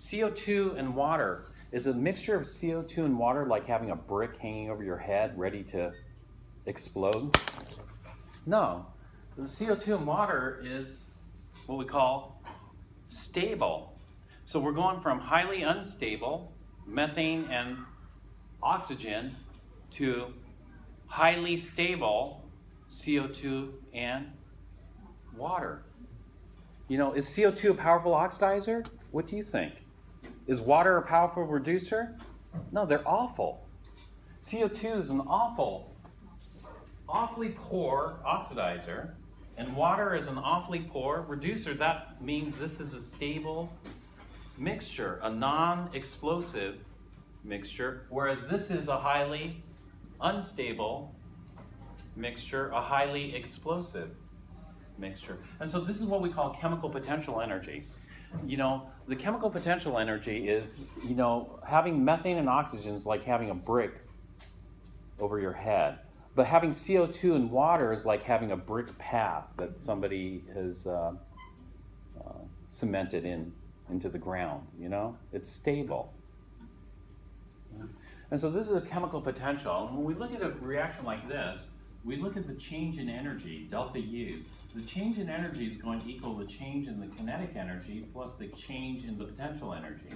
CO2 and water, is a mixture of CO2 and water like having a brick hanging over your head ready to explode? No. The CO2 and water is what we call stable. So we're going from highly unstable, methane and oxygen, to highly stable, CO2 and water. You know, is CO2 a powerful oxidizer? What do you think? Is water a powerful reducer? No, they're awful. CO2 is an awfully poor oxidizer, and water is an awfully poor reducer. That means this is a stable mixture, a non-explosive mixture, whereas this is a highly unstable mixture, a highly explosive mixture. And so this is what we call chemical potential energy. You know, the chemical potential energy is, you know, having methane and oxygen is like having a brick over your head. But having CO2 and water is like having a brick path that somebody has cemented into the ground, you know? It's stable. And so this is a chemical potential. And when we look at a reaction like this, we look at the change in energy, delta U. The change in energy is going to equal the change in the kinetic energy plus the change in the potential energy.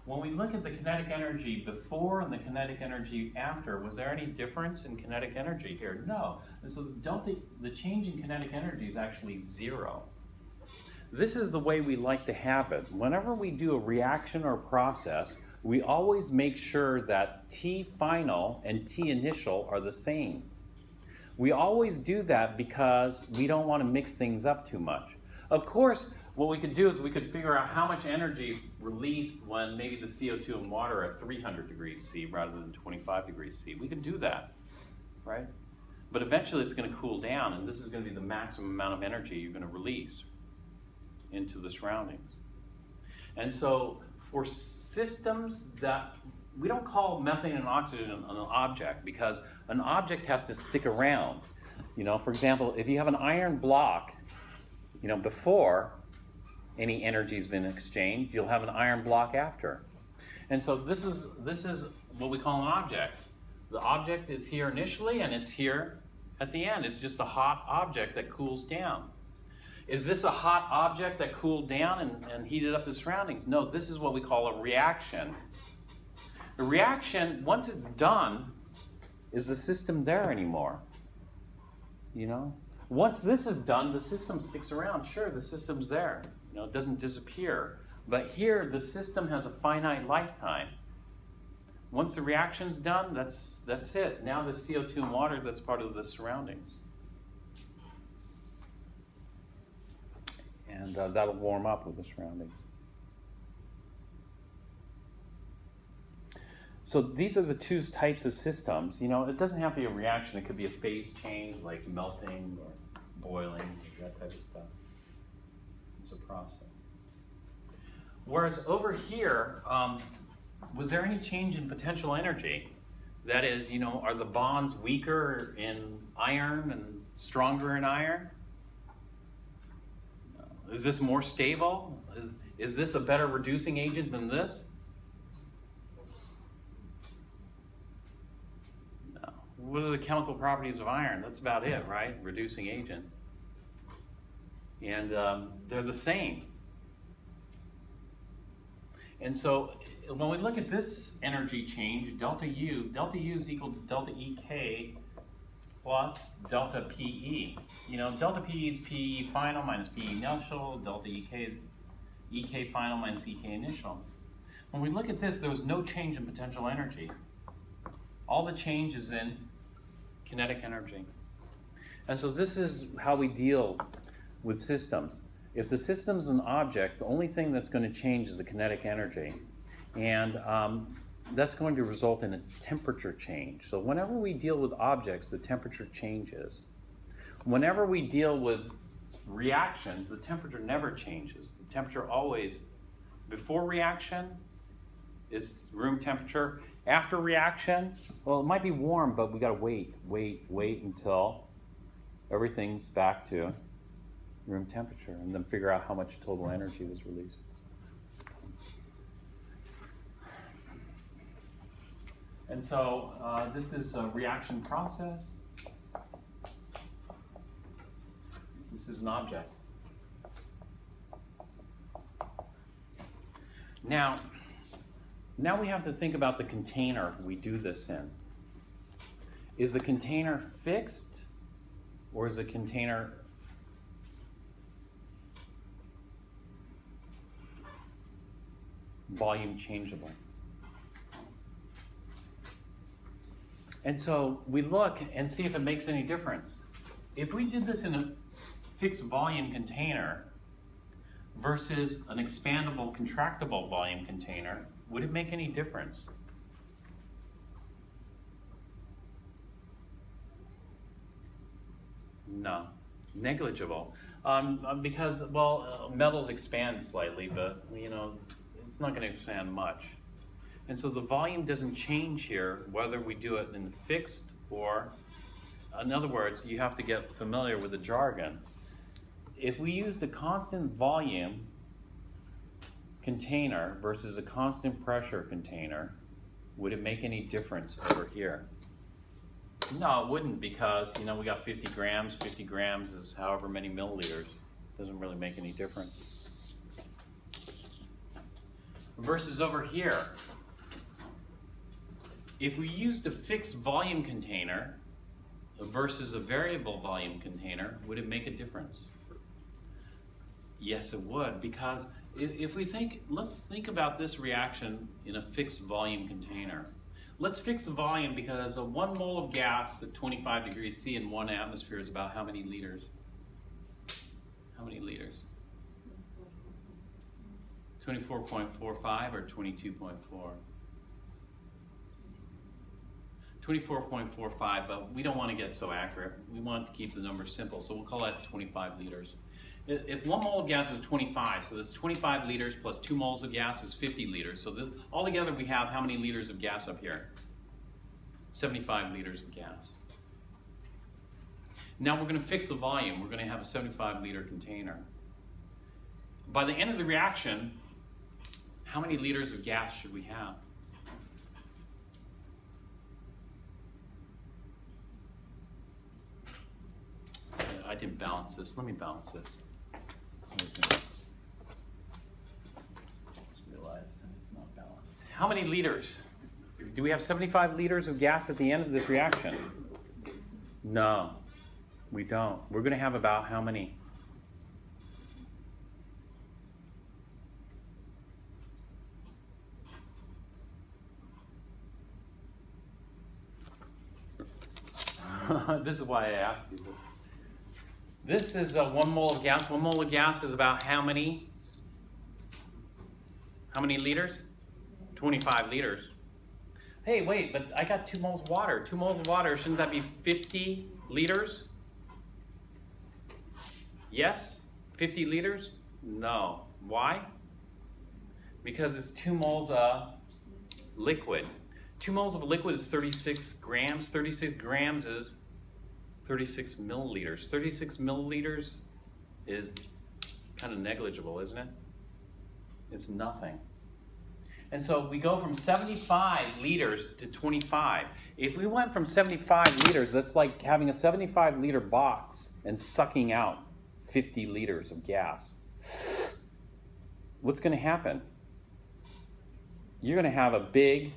When we look at the kinetic energy before and the kinetic energy after, was there any difference in kinetic energy here? No. And so the change in kinetic energy is actually zero. This is the way we like to have it. Whenever we do a reaction or process, we always make sure that T final and T initial are the same. We always do that because we don't want to mix things up too much. Of course, what we could do is we could figure out how much energy is released when maybe the CO2 and water are at 300 degrees C rather than 25 degrees C. We could do that, right? But eventually it's going to cool down, and this is going to be the maximum amount of energy you're going to release into the surroundings. And so for systems that, we don't call methane and oxygen an object because an object has to stick around. You know, for example, if you have an iron block, you know, before any energy's been exchanged, you'll have an iron block after. And so this is what we call an object. The object is here initially and it's here at the end. It's just a hot object that cools down. Is this a hot object that cooled down and heated up the surroundings? No, this is what we call a reaction. The reaction, once it's done, is the system there anymore? You know? Once this is done, the system sticks around. Sure, the system's there. You know, it doesn't disappear. But here, the system has a finite lifetime. Once the reaction's done, that's it. Now the CO2 and water, that's part of the surroundings. And that'll warm up with the surroundings. So these are the two types of systems. You know, it doesn't have to be a reaction. It could be a phase change, like melting or boiling, that type of stuff. It's a process. Whereas over here, was there any change in potential energy? That is, you know, are the bonds weaker in iron and stronger in iron? No. Is this more stable? Is this a better reducing agent than this? No. What are the chemical properties of iron? That's about it, right? Reducing agent. And they're the same. And so when we look at this energy change, delta U is equal to delta EK plus delta PE. You know, delta PE is PE final minus PE initial, delta EK is EK final minus EK initial. When we look at this, there was no change in potential energy. All the change is in kinetic energy. And so this is how we deal with systems. If the system's an object, the only thing that's going to change is the kinetic energy. And that's going to result in a temperature change. So whenever we deal with objects, the temperature changes. Whenever we deal with reactions, the temperature never changes. The temperature always, before reaction, is room temperature. After reaction, well, it might be warm, but we got to wait until everything's back to room temperature, and then figure out how much total energy was released. And so this is a reaction process. This is an object. Now we have to think about the container we do this in. Is the container fixed, or is the container volume changeable? And so we look and see if it makes any difference. If we did this in a fixed volume container versus an expandable, contractible volume container, would it make any difference? No, negligible. Because, well, metals expand slightly, but, you know, it's not going to expand much. And so the volume doesn't change here, whether we do it in fixed or, in other words, you have to get familiar with the jargon. If we used a constant volume container versus a constant pressure container, would it make any difference over here? No, it wouldn't, because, you know, we got 50 grams. 50 grams is however many milliliters. Doesn't really make any difference. Versus over here, if we used a fixed volume container versus a variable volume container, would it make a difference? Yes, it would, because if we think, let's think about this reaction in a fixed volume container. Let's fix the volume, because a 1 mole of gas at 25 degrees C in 1 atmosphere is about how many liters? How many liters? 24.45 or 22.4? 24.45, but we don't want to get so accurate. We want to keep the numbers simple, so we'll call that 25 liters. If 1 mole of gas is 25, so that's 25 liters plus 2 moles of gas is 50 liters. So altogether we have how many liters of gas up here? 75 liters of gas. Now we're going to fix the volume. We're going to have a 75 liter container. By the end of the reaction, how many liters of gas should we have? I didn't balance this. Let me balance this. How many liters? Do we have 75 liters of gas at the end of this reaction? No, we don't. We're going to have about how many? This is why I asked you this. This is 1 mole of gas. 1 mole of gas is about how many? How many liters? 25 liters. Hey, wait, but I got 2 moles of water. 2 moles of water, shouldn't that be 50 liters? Yes? 50 liters? No. Why? Because it's 2 moles of liquid. 2 moles of liquid is 36 grams. 36 grams is 36 milliliters. 36 milliliters is kind of negligible, isn't it? It's nothing. And so we go from 75 liters to 25. If we went from 75 liters, that's like having a 75-liter box and sucking out 50 liters of gas. What's going to happen? You're going to have a big,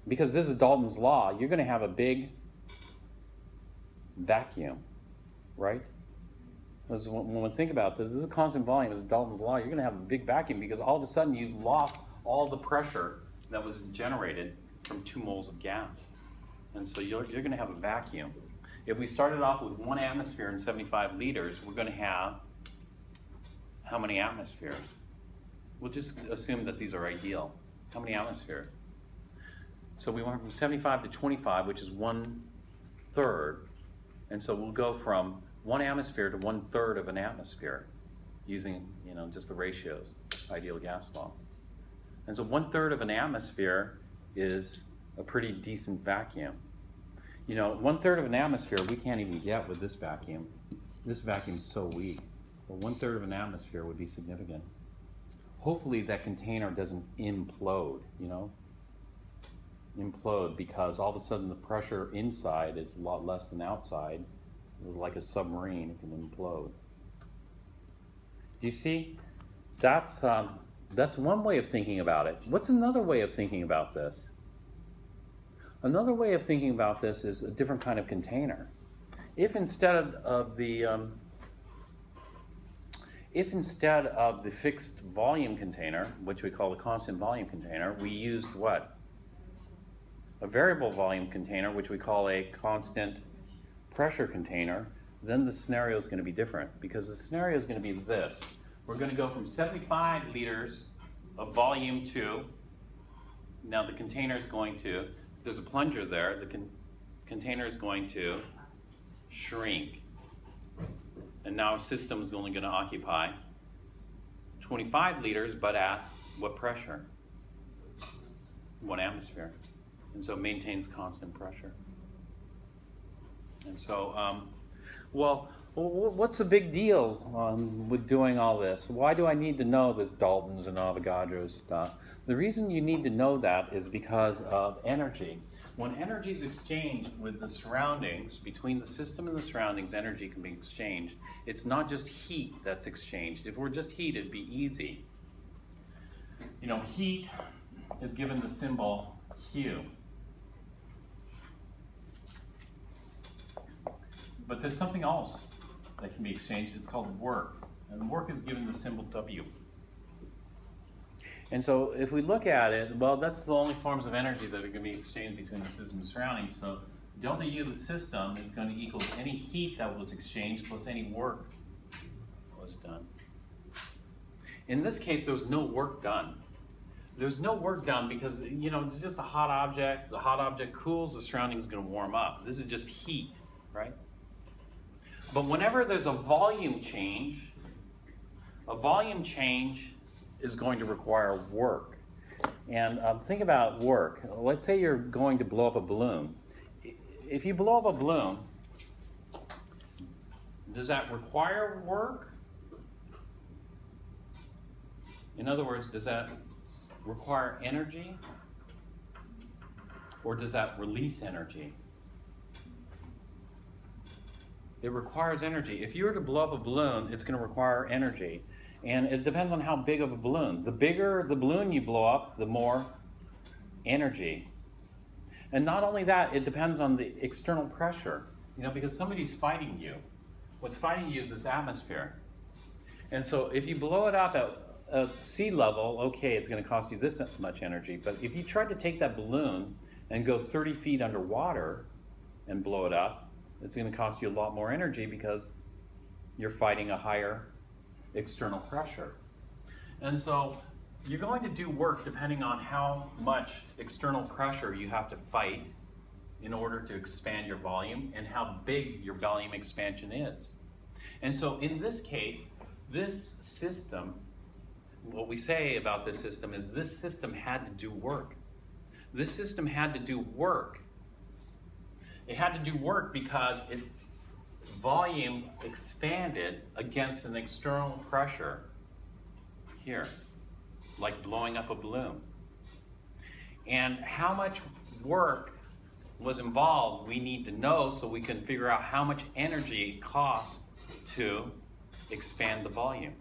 because this is Dalton's law, you're going to have a big vacuum, right? When we think about this is a constant volume, this is Dalton's law, you're going to have a big vacuum because all of a sudden you've lost all the pressure that was generated from 2 moles of gas. And so you're going to have a vacuum. If we started off with 1 atmosphere and 75 liters, we're going to have how many atmospheres? We'll just assume that these are ideal. How many atmospheres? So we went from 75 to 25, which is 1/3. And so we'll go from 1 atmosphere to 1/3 of an atmosphere using, just the ratios, ideal gas law. And so 1/3 of an atmosphere is a pretty decent vacuum. 1/3 of an atmosphere we can't even get with this vacuum. This vacuum's so weak. But 1/3 of an atmosphere would be significant. Hopefully that container doesn't implode, implode because all of a sudden the pressure inside is a lot less than outside. Like a submarine, it can implode. Do you see? That's one way of thinking about it. What's another way of thinking about this? Another way of thinking about this is a different kind of container. If instead of the fixed volume container, which we call a constant volume container, we used what? A variable volume container, which we call a constant pressure container, then the scenario is going to be different because the scenario is going to be this. We're going to go from 75 liters of volume to, now the container is going to, there's a plunger there, the container is going to shrink. And now our system is only going to occupy 25 liters, but at what pressure? 1 atmosphere. And so it maintains constant pressure. And so, well, what's the big deal with doing all this? Why do I need to know this Dalton's and Avogadro's stuff? The reason you need to know that is because of energy. When energy is exchanged with the surroundings, between the system and the surroundings, energy can be exchanged. It's not just heat that's exchanged. If we're just heat, it'd be easy. Heat is given the symbol Q. But there's something else that can be exchanged. It's called work. And work is given the symbol W. And so if we look at it, well, that's the only forms of energy that are going to be exchanged between the system and surroundings. So delta U of the system is going to equal any heat that was exchanged plus any work that was done. In this case, there was no work done. There's no work done because, it's just a hot object. The hot object cools, the surrounding is going to warm up. This is just heat, right? But whenever there's a volume change is going to require work. And think about work. Let's say you're going to blow up a balloon. If you blow up a balloon, does that require work? In other words, does that require energy? Or does that release energy? It requires energy. If you were to blow up a balloon, it's going to require energy. And it depends on how big of a balloon. The bigger the balloon you blow up, the more energy. And not only that, it depends on the external pressure. You know, because somebody's fighting you. What's fighting you is this atmosphere. And so if you blow it up at sea level, okay, it's going to cost you this much energy. But if you try to take that balloon and go 30 feet underwater and blow it up, it's going to cost you a lot more energy because you're fighting a higher external pressure. And so you're going to do work depending on how much external pressure you have to fight in order to expand your volume and how big your volume expansion is. And so in this case, this system, what we say about this system is this system had to do work. This system had to do work. It had to do work because its volume expanded against an external pressure here, like blowing up a balloon. And how much work was involved, we need to know so we can figure out how much energy it costs to expand the volume.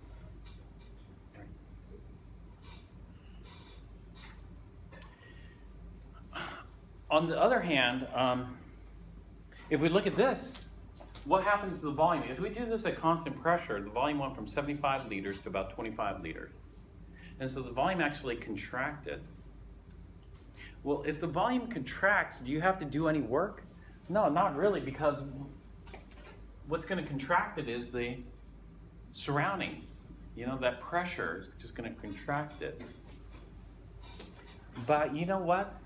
On the other hand, if we look at this, what happens to the volume? If we do this at constant pressure, the volume went from 75 liters to about 25 liters. And so the volume actually contracted. Well, if the volume contracts, do you have to do any work? No, not really, because what's going to contract it is the surroundings. You know, that pressure is just going to contract it. But you know what?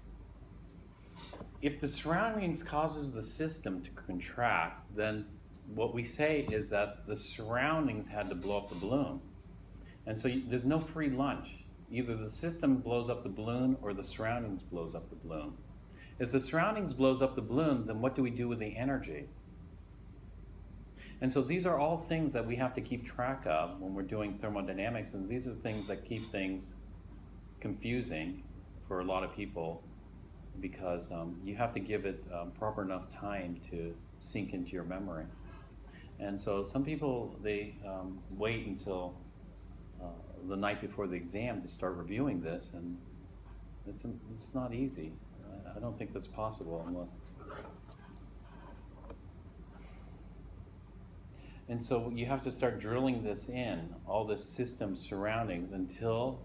If the surroundings causes the system to contract, then what we say is that the surroundings had to blow up the balloon. And so there's no free lunch. Either the system blows up the balloon or the surroundings blows up the balloon. If the surroundings blows up the balloon, then what do we do with the energy? And so these are all things that we have to keep track of when we're doing thermodynamics, and these are things that keep things confusing for a lot of people, because you have to give it proper enough time to sink into your memory. And so some people, they wait until the night before the exam to start reviewing this, and it's not easy. I don't think that's possible unless... And so you have to start drilling this in, all this system surroundings, until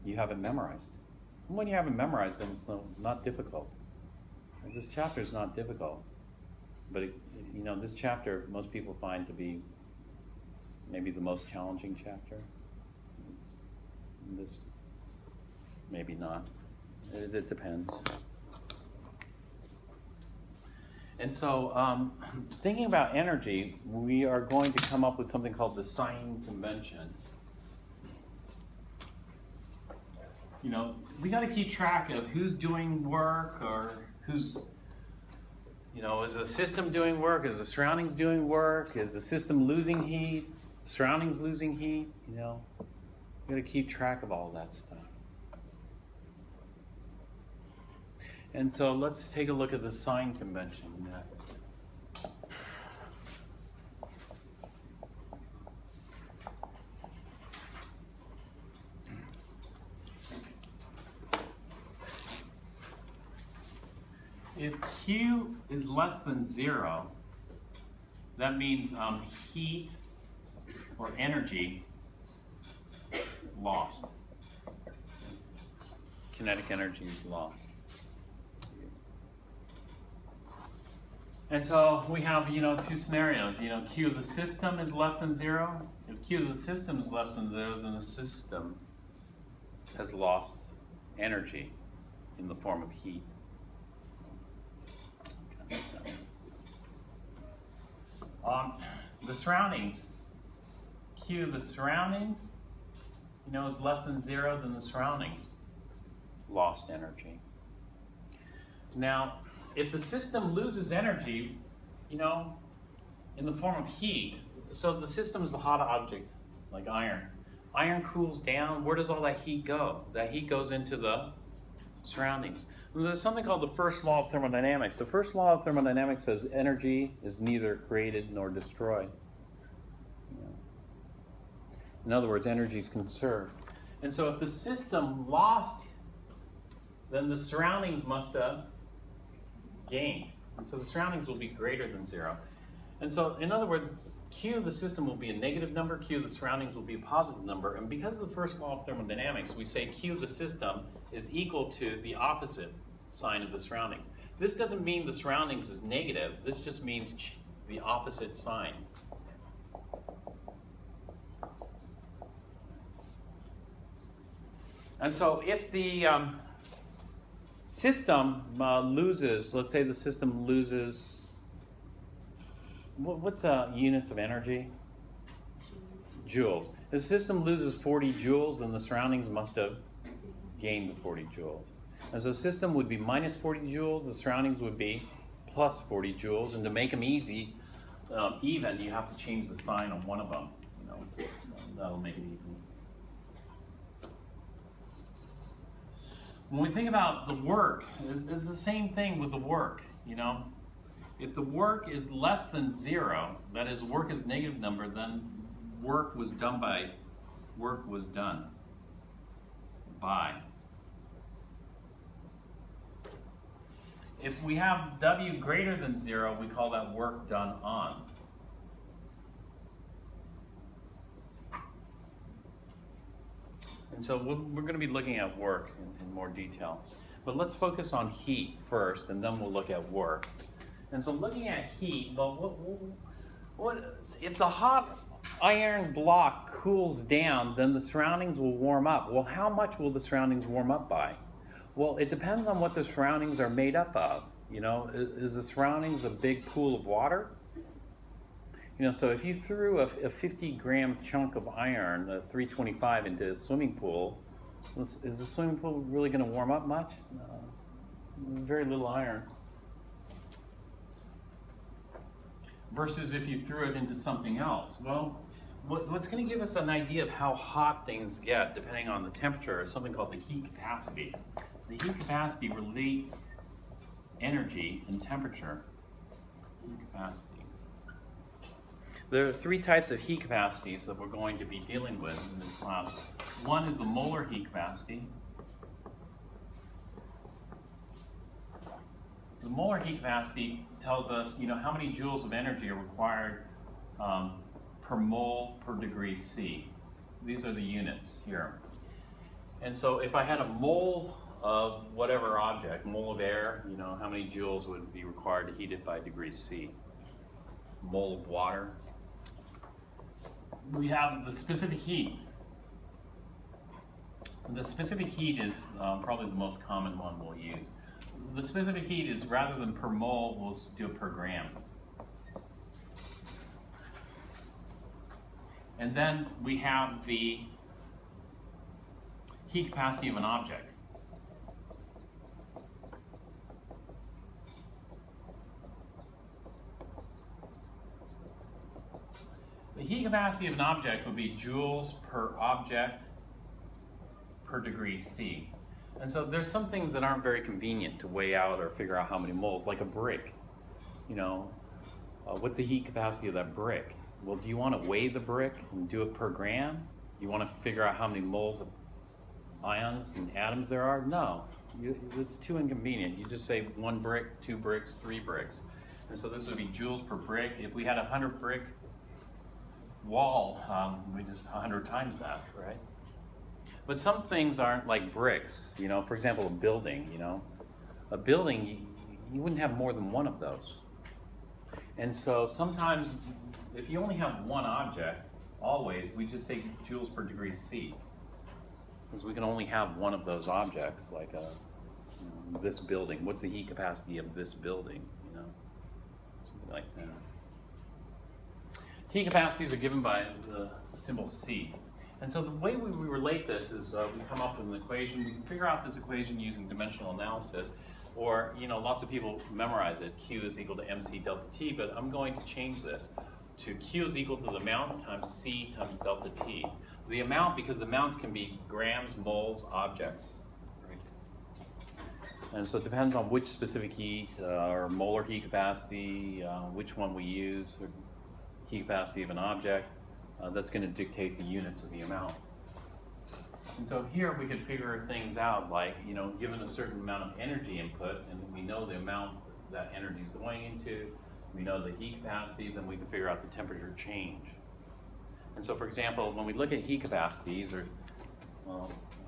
you have it memorized. And when you have it memorized, then it's not difficult. And this chapter is not difficult, but you know, this chapter most people find to be maybe the most challenging chapter. This, maybe not. It depends. And so, thinking about energy, we are going to come up with something called the sign convention. You know, we got to keep track of who's doing work, or who's, you know, is the system doing work? Is the surroundings doing work? Is the system losing heat? Surroundings losing heat? You know, we got to keep track of all that stuff. And so let's take a look at the sign convention next. If Q is less than 0, that means heat or energy lost. Kinetic energy is lost. And so we have, you know, two scenarios. You know, Q of the system is less than 0. If Q of the system is less than 0, then the system has lost energy in the form of heat. The surroundings, Q of the surroundings, you know, is less than 0, then the surroundings lost energy. Now, if the system loses energy, you know, in the form of heat, so the system is a hot object, like iron. Iron cools down, where does all that heat go? That heat goes into the surroundings. There's something called the first law of thermodynamics. The first law of thermodynamics says energy is neither created nor destroyed. In other words, energy is conserved. And so if the system lost, then the surroundings must have gained. And so the surroundings will be greater than 0. And so, in other words, Q of the system will be a negative number, Q of the surroundings will be a positive number. And because of the first law of thermodynamics, we say Q of the system is equal to the opposite sign of the surroundings. This doesn't mean the surroundings is negative. This just means the opposite sign. And so if the system loses, let's say the system loses, what's units of energy? Joules. If the system loses 40 joules, then the surroundings must have gained the 40 joules. And so the system would be minus 40 joules, the surroundings would be plus 40 joules, and to make them easy, even, you have to change the sign on one of them. You know, that'll make it even. When we think about the work, it's the same thing with the work, you know. If the work is less than 0, that is, work is a negative number, then work was done by. If we have W greater than 0, we call that work done on. And so we're going to be looking at work in more detail. But let's focus on heat first, and then we'll look at work. And so looking at heat, well, if the hot iron block cools down, then the surroundings will warm up. Well, how much will the surroundings warm up by? Well, it depends on what the surroundings are made up of. You know, is the surroundings a big pool of water? You know, so if you threw a 50-gram chunk of iron, a 325, into a swimming pool, is the swimming pool really going to warm up much? No, it's very little iron. Versus if you threw it into something else. Well, what's going to give us an idea of how hot things get, depending on the temperature, is something called the heat capacity. The heat capacity relates energy and temperature. Heat capacity. There are 3 types of heat capacities that we're going to be dealing with in this class. One is the molar heat capacity. The molar heat capacity tells us, you know, how many joules of energy are required per mole per degree C. These are the units here. And so if I had a mole of whatever object, mole of air, you know, how many joules would be required to heat it by degree C? Mole of water. We have the specific heat. The specific heat is probably the most common one we'll use. The specific heat is, rather than per mole, we'll do it per gram. And then we have the heat capacity of an object. The heat capacity of an object would be joules per object per degree C. And so there's some things that aren't very convenient to weigh out or figure out how many moles, like a brick. You know, what's the heat capacity of that brick? Well, do you want to weigh the brick and do it per gram? You want to figure out how many moles of ions and atoms there are? No, it's too inconvenient. You just say 1 brick, 2 bricks, 3 bricks. And so this would be joules per brick. If we had a 100 brick wall, we just 100 times that, right? But some things aren't like bricks, you know. For example, a building, you know. A building, you wouldn't have more than 1 of those. And so sometimes, if you only have 1 object, always, we just say joules per degree C. Because we can only have 1 of those objects, like this building. What's the heat capacity of this building, you know? Something like that. Heat capacities are given by the symbol C. And so the way we relate this is we come up with an equation. We can figure out this equation using dimensional analysis, or, you know, lots of people memorize it. Q is equal to mc delta T, but I'm going to change this to Q is equal to the amount times C times delta T. The amount, because the amounts can be grams, moles, objects. Right? And so it depends on which specific heat or molar heat capacity, which one we use, or heat capacity of an object. That's going to dictate the units of the amount. And so here we can figure things out like, given a certain amount of energy input, and we know the amount that energy is going into, we know the heat capacity, then we can figure out the temperature change. And so for example, when we look at heat capacities, or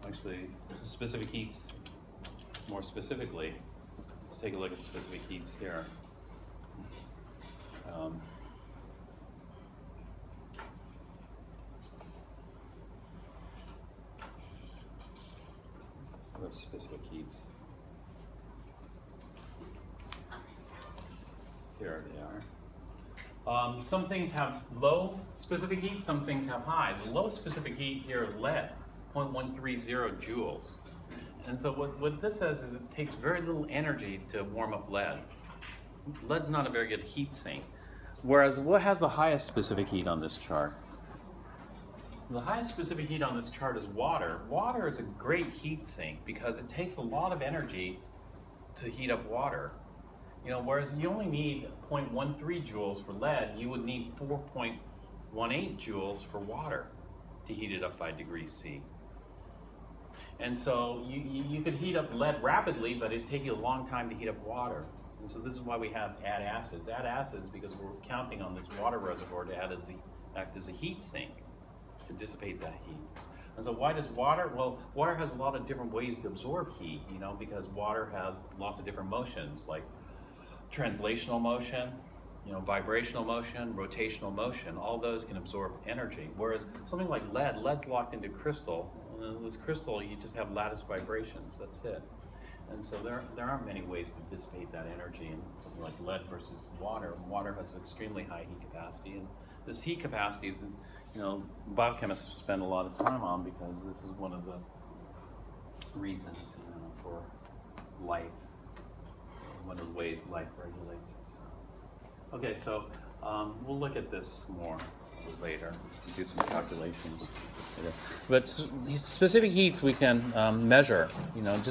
actually specific heats more specifically, let's take a look at specific heats here. Specific heats. Here they are. Some things have low specific heat, some things have high. The low specific heat here is lead, 0.130 joules. And so what this says is it takes very little energy to warm up lead. Lead's not a very good heat sink. Whereas what has the highest specific heat on this chart? The highest specific heat on this chart is water. Water is a great heat sink because it takes a lot of energy to heat up water. Whereas you only need 0.13 joules for lead, you would need 4.18 joules for water to heat it up by degree C. And so you could heat up lead rapidly, but it'd take you a long time to heat up water. And so this is why we have add acids. Add acids because we're counting on this water reservoir to act as a heat sink to dissipate that heat. And so why does water? Well, water has a lot of different ways to absorb heat, because water has lots of different motions, like translational motion, vibrational motion, rotational motion. All those can absorb energy. Whereas something like lead's locked into crystal. And this crystal, you just have lattice vibrations, that's it. And so there aren't many ways to dissipate that energy in something like lead versus water. Water has extremely high heat capacity, and this heat capacity is, biochemists spend a lot of time on because this is one of the reasons for life, one of the ways life regulates itself. Okay, so we'll look at this more later, do some calculations. But specific heats we can measure, just